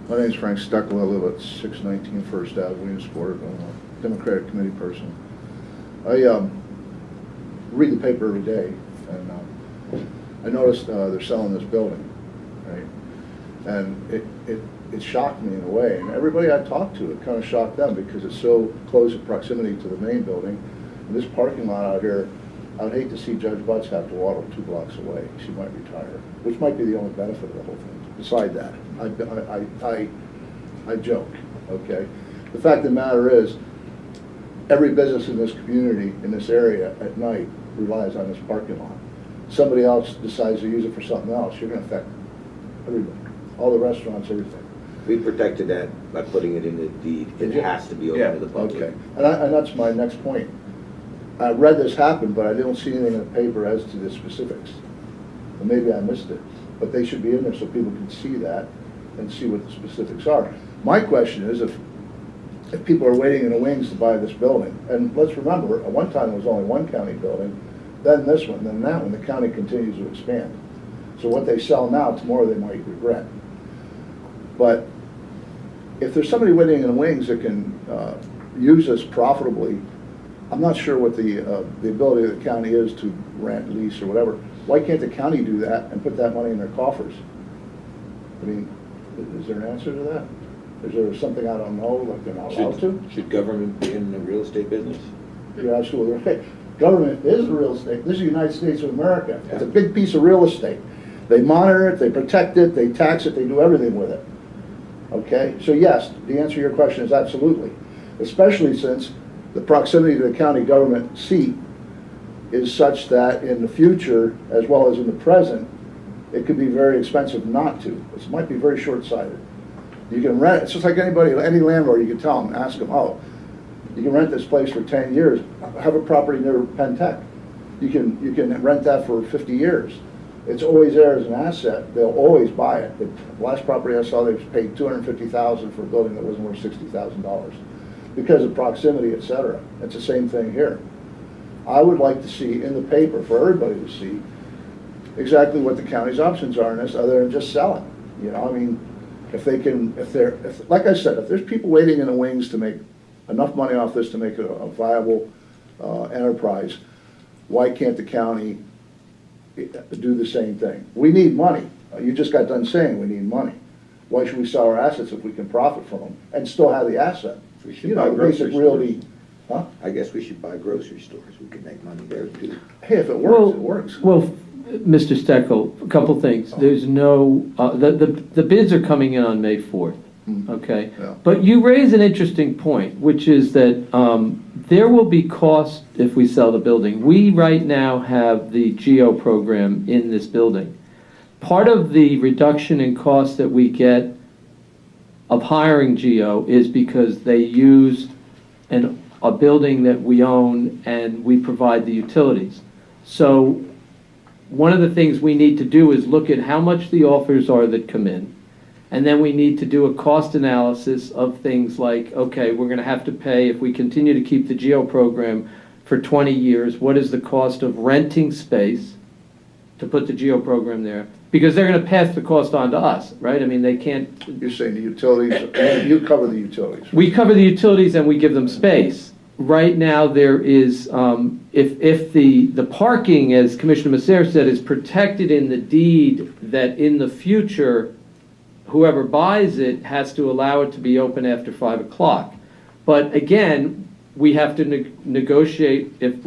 My name is Frank Steckel. I live at 619 First Ave, Williamsport. I'm a Democratic Committee person. I read the paper every day, and I noticed they're selling this building, right? And it shocked me in a way. And everybody I talked to, it kind of shocked them because it's so close in proximity to the main building. And this parking lot out here, I would hate to see Judge Butts have to waddle 2 blocks away. She might retire, which might be the only benefit of the whole thing. Beside that, I joke, okay? The fact of the matter is, every business in this community, in this area, at night, relies on this parking lot. Somebody else decides to use it for something else, you're gonna affect everybody, all the restaurants, everything. we protected that by putting it in the deed. It has to be open to the public. Okay, and that's my next point. I read this happen, but I didn't see anything in the paper as to the specifics. And maybe I missed it, but they should be in there so people can see that and see what the specifics are. My question is, if people are waiting in the wings to buy this building, and let's remember, at one time it was only one county building, then this one, then that one, the county continues to expand. So what they sell now, tomorrow they might regret. But if there's somebody waiting in the wings that can use this profitably, I'm not sure what the ability of the county is to rent, lease, or whatever. Why can't the county do that and put that money in their coffers? I mean, is there an answer to that? Is there something I don't know, like they're not allowed to? Should government be in the real estate business? You're absolutely right. Government is real estate. This is the United States of America. It's a big piece of real estate. They monitor it, they protect it, they tax it, they do everything with it. Okay? So yes, the answer to your question is absolutely. Especially since the proximity to the county government seat is such that in the future, as well as in the present, it could be very expensive not to. It might be very short-sighted. You can rent, it's just like anybody, any landlord, you can tell them, ask them, oh, you can rent this place for 10 years, have a property near Penn Tech. You can rent that for 50 years. It's always there as an asset. They'll always buy it. The last property I saw, they paid $250,000 for a building that wasn't worth $60,000 because of proximity, et cetera. It's the same thing here. I would like to see in the paper, for everybody to see, exactly what the county's options are in this, other than just sell it. You know, I mean, If they can, like I said, if there's people waiting in the wings to make enough money off this to make it a viable enterprise, why can't the county do the same thing? We need money. You just got done saying we need money. Why should we sell our assets if we can profit from them and still have the asset? We should You buy know, grocery basic realty. stores. Huh? I guess we should buy grocery stores. We can make money there too. Hey, if it works, it works. Well, Mr. Steckel, a couple things. There's no, the bids are coming in on May 4th, okay? Yeah. But you raise an interesting point, which is that there will be cost if we sell the building. We right now have the GEO program in this building. Part of the reduction in cost that we get of hiring GEO is because they use a building that we own and we provide the utilities. So one of the things we need to do is look at how much the offers are that come in. And then we need to do a cost analysis of things like, okay, we're going to have to pay, if we continue to keep the GEO program for 20 years, what is the cost of renting space to put the GEO program there? Because they're going to pass the cost on to us, right? I mean, they can't. You're saying the utilities, you cover the utilities. We cover the utilities and we give them space. Right now, there is, if the parking, as Commissioner Macer said, is protected in the deed, that in the future, whoever buys it has to allow it to be open after 5 o'clock. But again, we have to negotiate if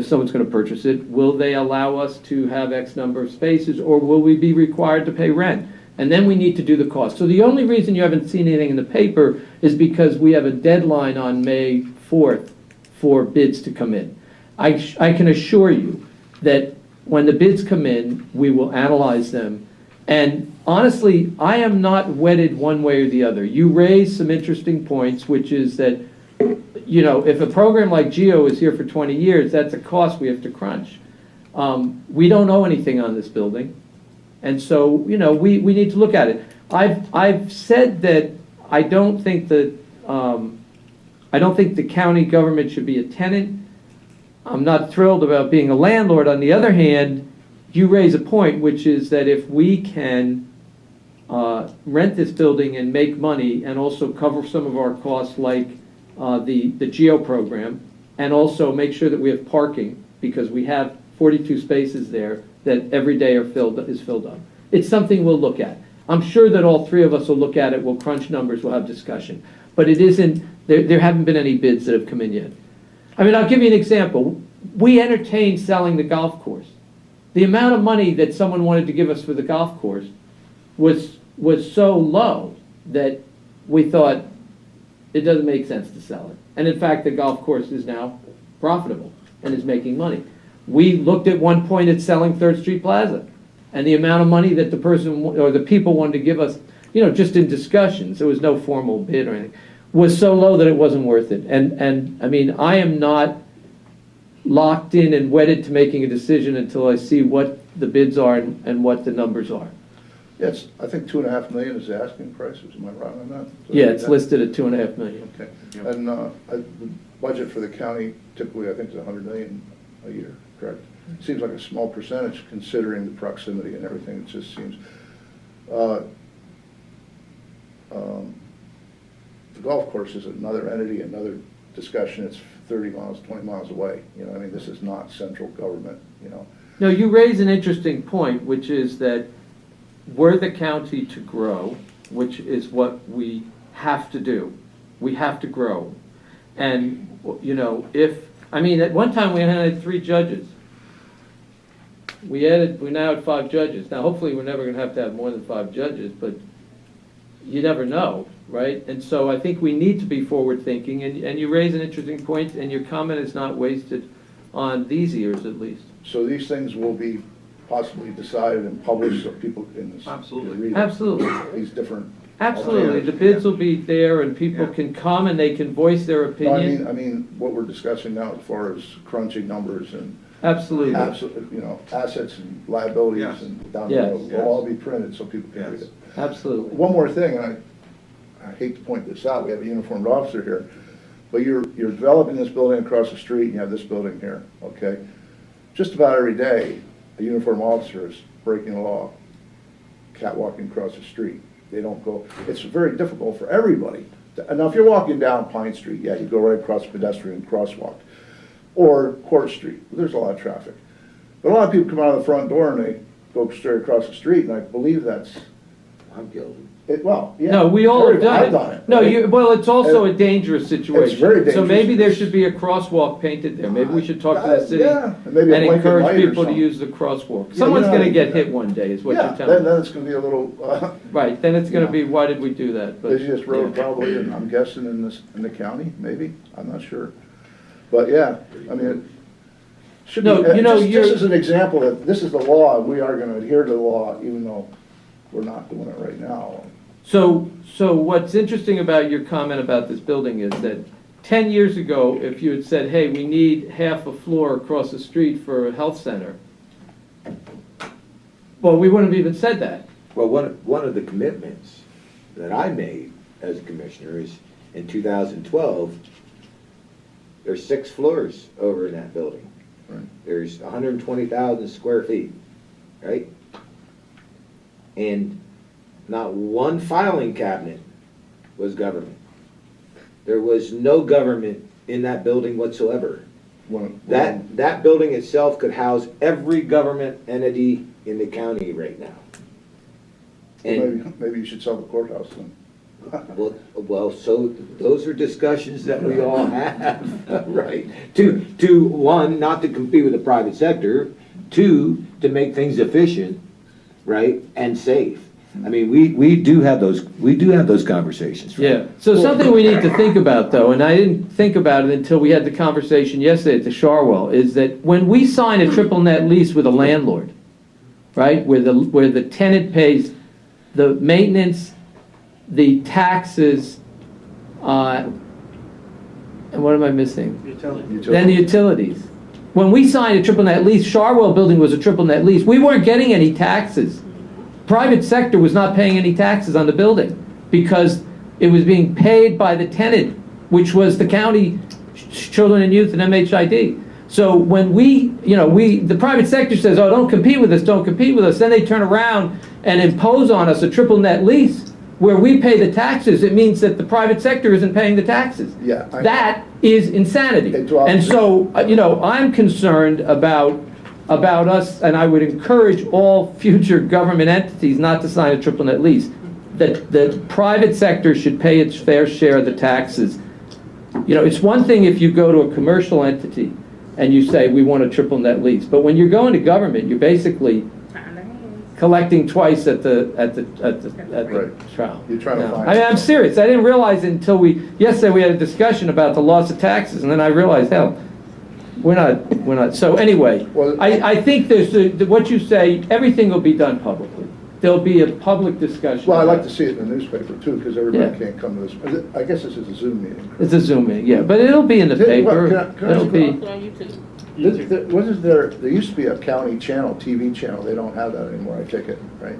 someone's going to purchase it. Will they allow us to have X number of spaces, or will we be required to pay rent? And then we need to do the cost. So the only reason you haven't seen anything in the paper is because we have a deadline on May 4th for bids to come in. I can assure you that when the bids come in, we will analyze them. And honestly, I am not wedded one way or the other. You raise some interesting points, which is that, you know, if a program like GEO is here for 20 years, that's a cost we have to crunch. We don't owe anything on this building. And so, you know, we need to look at it. I've said that I don't think the county government should be a tenant. I'm not thrilled about being a landlord. On the other hand, you raise a point, which is that if we can rent this building and make money and also cover some of our costs like the GEO program, and also make sure that we have parking, because we have 42 spaces there that every day is filled up. It's something we'll look at. I'm sure that all three of us will look at it, we'll crunch numbers, we'll have discussion. But it isn't, there haven't been any bids that have come in yet. I mean, I'll give you an example. We entertained selling the golf course. The amount of money that someone wanted to give us for the golf course was so low that we thought it doesn't make sense to sell it. And in fact, the golf course is now profitable and is making money. We looked at one point at selling 3rd Street Plaza, and the amount of money that the person or the people wanted to give us, you know, just in discussions, there was no formal bid or anything, was so low that it wasn't worth it. And I mean, I am not locked in and wedded to making a decision until I see what the bids are and what the numbers are. Yes, I think $2.5 million is the asking price. Am I wrong on that? Yeah, it's listed at $2.5 million. Okay. And the budget for the county typically, I think, is $100 million a year, correct? Seems like a small percentage considering the proximity and everything. It just seems. The golf course is another entity, another discussion. It's 30 miles, 20 miles away. You know, I mean, this is not central government, you know. No, you raise an interesting point, which is that were the county to grow, which is what we have to do, we have to grow. And, you know, I mean, at one time we had 3 judges. We now have 5 judges. Now, hopefully we're never going to have more than 5 judges, but you never know, right? And so I think we need to be forward-thinking, and you raise an interesting point, and your comment is not wasted on these ears, at least. So these things will be possibly decided and published so people can read it. Absolutely. These different. Absolutely. The bids will be there, and people can come and they can voice their opinion. No, I mean, what we're discussing now as far as crunching numbers and. Absolutely. You know, assets and liabilities and down the road will all be printed so people can read it. Absolutely. One more thing, and I hate to point this out, we have a uniformed officer here, but you're developing this building across the street and you have this building here, okay? Just about every day, a uniformed officer is breaking the law, catwalking across the street. They don't go, it's very difficult for everybody. Now, if you're walking down Pine Street, yeah, you go right across the pedestrian crosswalk. Or Court Street, there's a lot of traffic. But a lot of people come out of the front door and they go straight across the street, and I believe that's, I'm guilty. well, yeah. No, we all have I've done it. it. No, right? well, it's also a And dangerous situation. It's very dangerous. So maybe there should be a crosswalk painted there. Maybe we should talk to the city Yeah, and maybe a and blinking encourage light or people to something. use the crosswalk. Yeah, Someone's you know gonna how to get do hit that. one day, is what Yeah, you're telling me. then it's gonna be a little, Right, then it's gonna Yeah. be, why did we do that? But busiest road probably, and I'm guessing in the county, maybe, I'm not sure. But yeah, I mean, it should be, No, you know, just as an example, that this is the law, and we are gonna adhere to the law, even though we're not doing it right now. So what's interesting about your comment about this building is that 10 years ago, if you had said, hey, we need half a floor across the street for a health center, well, we wouldn't have even said that. Well, one of the commitments that I made as a commissioner is in 2012, there's 6 floors over in that building. Right. There's 120,000 square feet, right? And not one filing cabinet was government. There was no government in that building whatsoever. That building itself could house every government entity in the county right now. And Maybe you should sell the courthouse then. well, so those are discussions that we all have, right? To one, not to compete with the private sector. 2, to make things efficient, right, and safe. I mean, we do have those conversations. Right? Yeah, so something we need to think about, though, and I didn't think about it until we had the conversation yesterday at the Charwell, is that when we sign a triple net lease with a landlord, right, where the tenant pays the maintenance, the taxes, and what am I missing? Utilities. Then the utilities. When we signed a triple net lease, Charwell building was a triple net lease, we weren't getting any taxes. Private sector was not paying any taxes on the building because it was being paid by the tenant, which was the county children and youth and MHID. So when the private sector says, oh, don't compete with us, then they turn around and impose on us a triple net lease where we pay the taxes. It means that the private sector isn't paying the taxes. Yeah. That is insanity. And so, I'm concerned about us, and I would encourage all future government entities not to sign a triple net lease. That the private sector should pay its fair share of the taxes. It's one thing if you go to a commercial entity and you say, we want a triple net lease. But when you're going to government, you're basically collecting twice at the trial. You're trying to find. I'm serious. I didn't realize it until yesterday we had a discussion about the loss of taxes, and then I realized, hell, we're not. So anyway, I think there's what you say, everything will be done publicly. There'll be a public discussion. Well, I'd like to see it in the newspaper too, because everybody can't come to this. I guess this is a Zoom meeting. It's a Zoom meeting, yeah, but it'll be in the paper. It'll be. There used to be a county channel, TV channel, they don't have that anymore, I take it, right?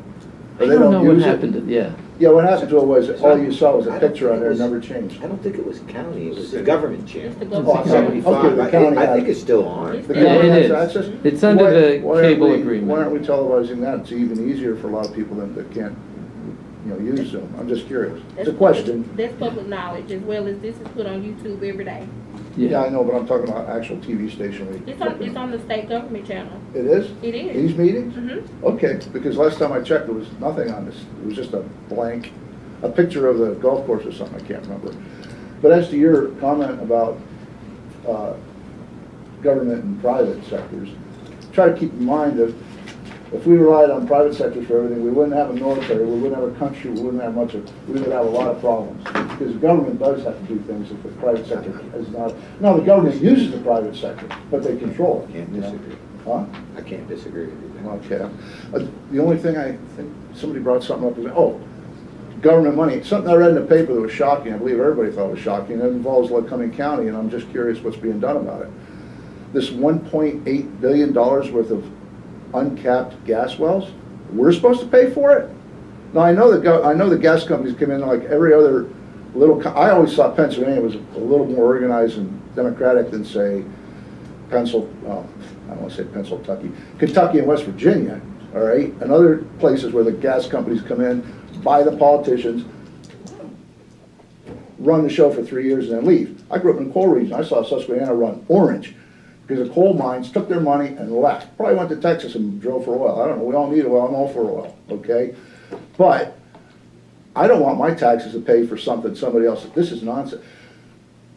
I don't know what happened to, yeah. Yeah, what happened to it was, all you saw was a picture on there, it never changed. I don't think it was county, it was the government channel. Oh, okay, 75. the county I had think it's still on. The Yeah, county it has is. access? It's under the cable agreement. Why aren't we televising that? It's even easier for a lot of people that can't, use Zoom. I'm just curious. It's a question. That's public knowledge, as well as this is put on YouTube every day. Yeah, I know, but I'm talking about actual TV station. It's on the state government channel. It is? It is. These meetings? Mm-hmm. Okay, because last time I checked, there was nothing on this. It was just a blank, a picture of the golf course or something, I can't remember. But as to your comment about government and private sectors, try to keep in mind that if we relied on private sectors for everything, we wouldn't have a military, we wouldn't have a country, we wouldn't have we would have a lot of problems. Because the government does have to do things that the private sector is not. Now, the government uses the private sector, but they control it. Can't disagree. Huh? I can't disagree with you. Okay. The only thing I think, somebody brought something up, government money. Something I read in the paper that was shocking, I believe everybody thought was shocking, it involves Lycoming County, and I'm just curious what's being done about it. This $1.8 billion worth of uncapped gas wells, we're supposed to pay for it? Now, I know the gas companies come in like every other I always thought Pennsylvania was a little more organized and democratic than, say, I don't want to say Pennsylvania, Kentucky and West Virginia, all right? And other places where the gas companies come in, by the politicians, run the show for 3 years and then leave. I grew up in the coal region. I saw Susquehanna run orange because the coal mines took their money and left. Probably went to Texas and drilled for oil. I don't know. We all need oil. I'm all for oil, okay? But I don't want my taxes to pay for something somebody else. This is nonsense.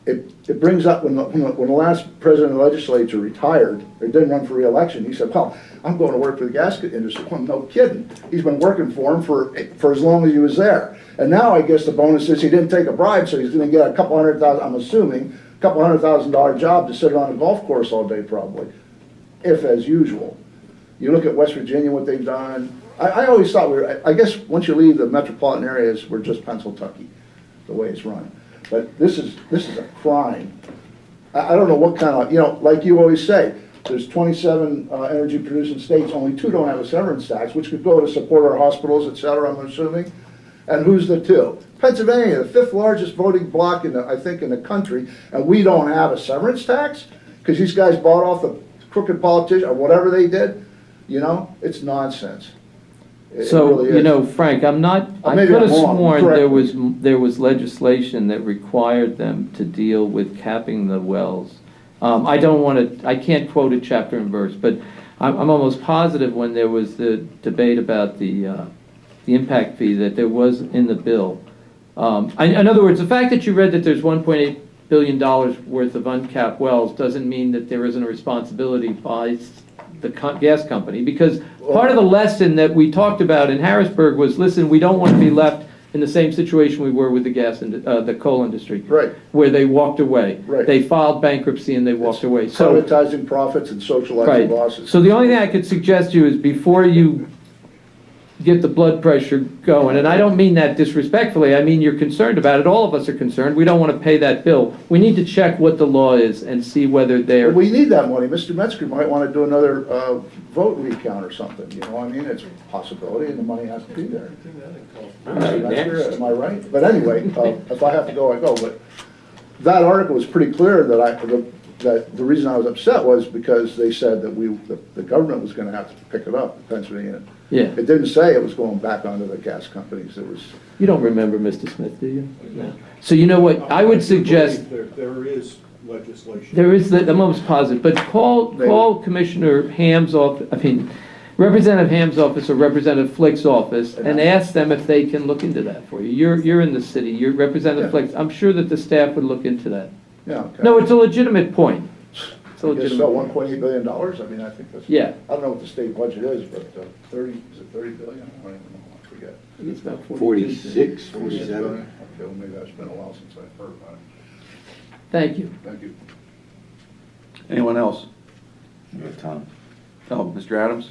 It brings up when the last president of the legislature retired, or didn't run for re-election, he said, well, I'm going to work for the gas industry. Well, no kidding. He's been working for him for as long as he was there. And now I guess the bonus is he didn't take a bribe, so he's going to get a couple $100,000, I'm assuming, $200,000 job to sit on a golf course all day probably, if as usual. You look at West Virginia, what they've done. I always thought I guess once you leave the metropolitan areas, we're just Pennsylvania, the way it's run. But this is a crime. I don't know what kind of, like you always say, there's 27 energy producing states, only 2 don't have a severance tax, which could go to support our hospitals, et cetera, I'm assuming. And who's the 2? Pennsylvania, the 5th largest voting bloc I think in the country, and we don't have a severance tax because these guys bought off the crooked politician or whatever they did. It's nonsense. So, really is. Frank, I Maybe could have I'm wrong. sworn there was legislation that required them to deal with capping the wells. I can't quote it chapter and verse, but I'm almost positive when there was the debate about the impact fee that there was in the bill. In other words, the fact that you read that there's $1.8 billion worth of uncapped wells doesn't mean that there isn't a responsibility by the gas company, because part of the lesson that we talked about in Harrisburg was, listen, we don't want to be left in the same situation we were with the coal industry, right? Where they walked away. Right. They filed bankruptcy and they walked away. Privatizing profits and socializing losses. So the only thing I could suggest to you is before you get the blood pressure going, and I don't mean that disrespectfully, I mean you're concerned about it, all of us are concerned, we don't want to pay that bill. We need to check what the law is and see whether they're... We need that money. Mr. Metzger might want to do another vote recount or something, It's a possibility and the money has to be there. Mr. Metzger, am I right? But anyway, if I have to go, I go. But that article was pretty clear that the reason I was upset was because they said that the government was going to have to pick it up in Pennsylvania. Yeah. It didn't say it was going back onto the gas companies. It was. You don't remember, Mr. Smith, do you? No. So you know what? I would suggest... There is legislation. There is, I'm almost positive, but call Commissioner Ham's office, Representative Ham's office or Representative Flick's office and ask them if they can look into that for you. You're in the city, you're Representative Flick. I'm sure that the staff would look into that. Yeah, okay. No, it's a legitimate point. It's a I guess legitimate so, $1.8 billion. I mean, I think that's. Yeah. I don't know what the state budget is, but is it 30 billion? I don't even know. I forget. It's about 46, 47. 47. Okay, well, maybe that's been a while since I've heard about it. Thank you. Thank you. Anyone else? Tom. Oh, Mr. Adams?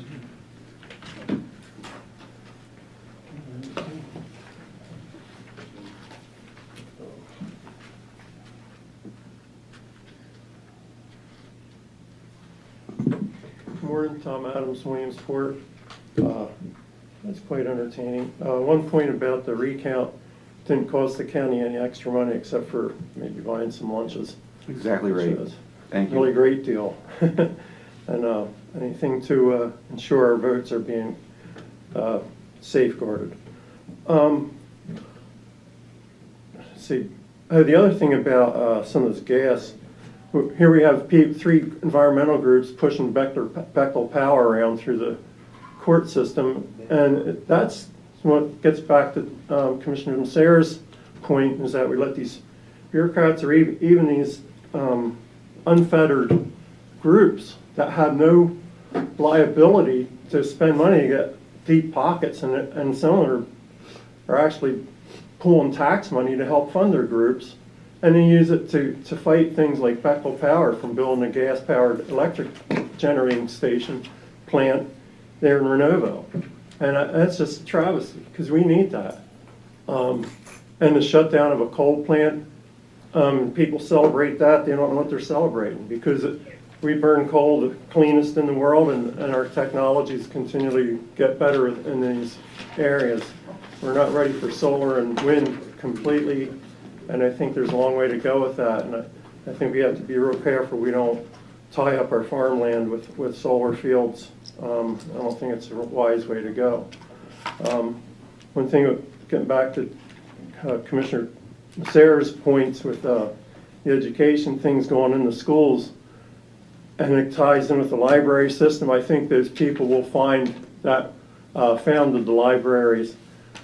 Morning, Tom Adams, Williamsport. That's quite entertaining. One point about the recount, didn't cost the county any extra money except for maybe buying some lunches. Exactly right. Thank you. Really great deal. And anything to ensure our votes are being safeguarded. Let's see, the other thing about some of this gas, here we have 3 environmental groups pushing Bechtel power around through the court system, and that's what gets back to Commissioner Sayre's point, is that we let these bureaucrats or even these unfettered groups that have no liability to spend money to get deep pockets, and some of them are actually pulling tax money to help fund their groups, and then use it to fight things like Bechtel Power from building a gas-powered electric generating station plant there in Renovo. And that's just a travesty, because we need that. And the shutdown of a coal plant, people celebrate that. They don't know what they're celebrating, because we burn coal the cleanest in the world, and our technologies continually get better in these areas. We're not ready for solar and wind completely, and I think there's a long way to go with that. And I think we have to be real careful we don't tie up our farmland with solar fields. I don't think it's a wise way to go. One thing getting back to Commissioner Sarah's points with the education things going in the schools, and it ties in with the library system, I think those people will find that founded the libraries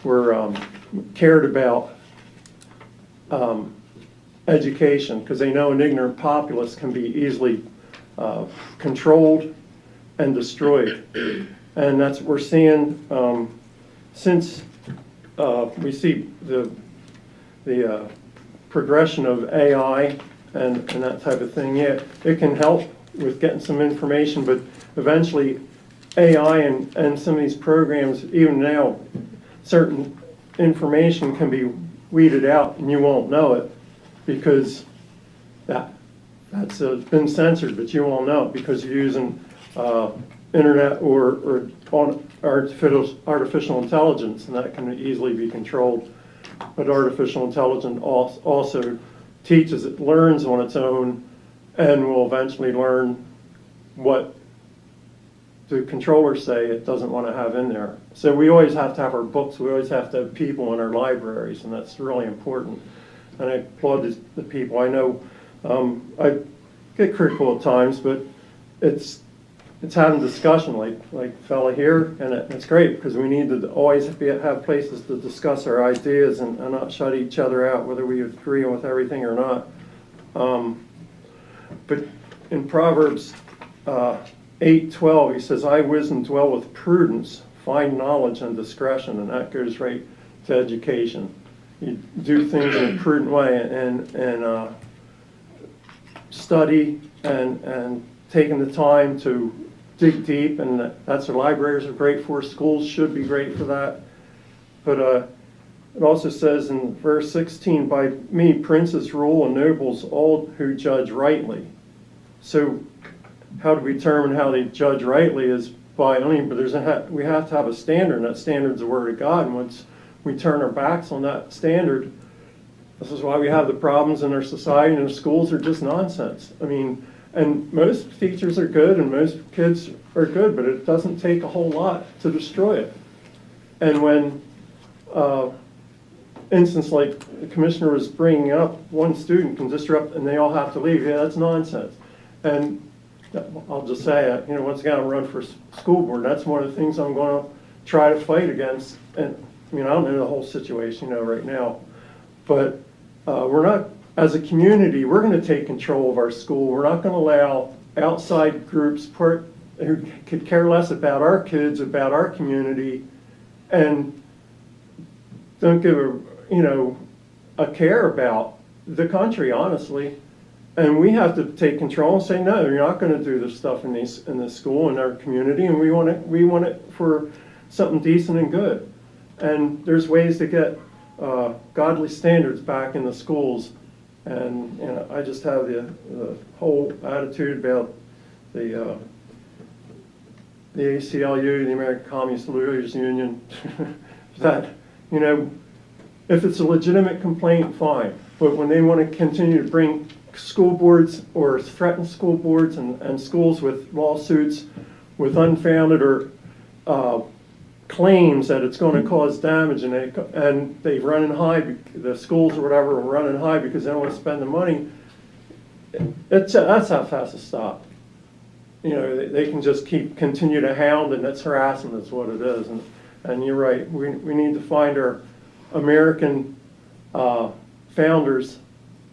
were cared about education, because they know an ignorant populace can be easily controlled and destroyed. And that's what we're seeing since we see the progression of AI and that type of thing. Yeah, it can help with getting some information, but eventually AI and some of these programs, even now, certain information can be weeded out and you won't know it because that's been censored, but you won't know it because you're using internet or artificial intelligence, and that can easily be controlled. But artificial intelligence also teaches, it learns on its own, and will eventually learn what the controllers say it doesn't want to have in there. So we always have to have our books, we always have to have people in our libraries, and that's really important. And I applaud the people. I know I get critical at times, but it's having discussion like fella here, and it's great because we need to always have places to discuss our ideas and not shut each other out, whether we agree with everything or not. But in Proverbs 8:12, he says, "I wisdom dwell with prudence, find knowledge and discretion," and that goes right to education. You do things in a prudent way and study and taking the time to dig deep, and that's what libraries are great for. Schools should be great for that. But it also says in verse 16, "By me princes rule and nobles, all who judge rightly." So how to determine how they judge rightly is by, but we have to have a standard, and that standard is the Word of God. And once we turn our backs on that standard, this is why we have the problems in our society, and the schools are just nonsense. I mean, and most teachers are good and most kids are good, but it doesn't take a whole lot to destroy it. And when instance like the commissioner was bringing up, one student can disrupt and they all have to leave, yeah, that's nonsense. And I'll just say, once again, I'm running for school board. That's one of the things I'm going to try to fight against. And I don't know the whole situation, right now, but we're not, as a community, we're going to take control of our school. We're not going to allow outside groups who could care less about our kids, about our community, and don't give a care about the country, honestly. And we have to take control and say, no, you're not going to do this stuff in this school, in our community, and we want it for something decent and good. And there's ways to get godly standards back in the schools. And I just have the whole attitude about the ACLU, the American Communist Lawyers Union, that, if it's a legitimate complaint, fine. But when they want to continue to bring school boards or threaten school boards and schools with lawsuits with unfounded or claims that it's going to cause damage, and they run and hide, the schools or whatever will run and hide because they don't want to spend the money, that's how fast to stop. They can just continue to hound, and that's harassment is what it is. And you're right, we need to find our American founders'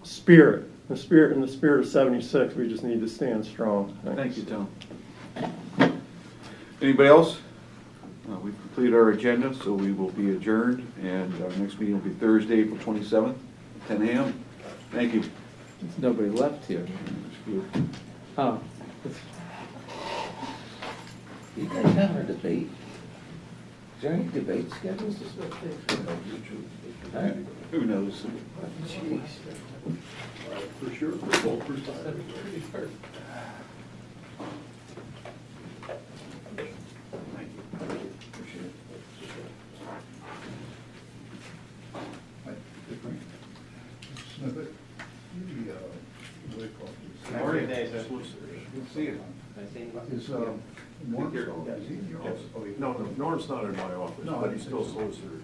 spirit. The spirit of 76, we just need to stand strong. Thank you, Tom. Anybody else? We've completed our agenda, so we will be adjourned, and our next meeting will be Thursday, April 27th, 10 a.m. Thank you. There's nobody left here. Oh. You guys have a debate? Is there any debate scheduled? Who knows? Jeez. For sure, for both perspectives. Snippet. Morning, Dave. Good to see you. Is Norm still, is he in your office? No, Norm's not in my office, No, but he's still solicitor.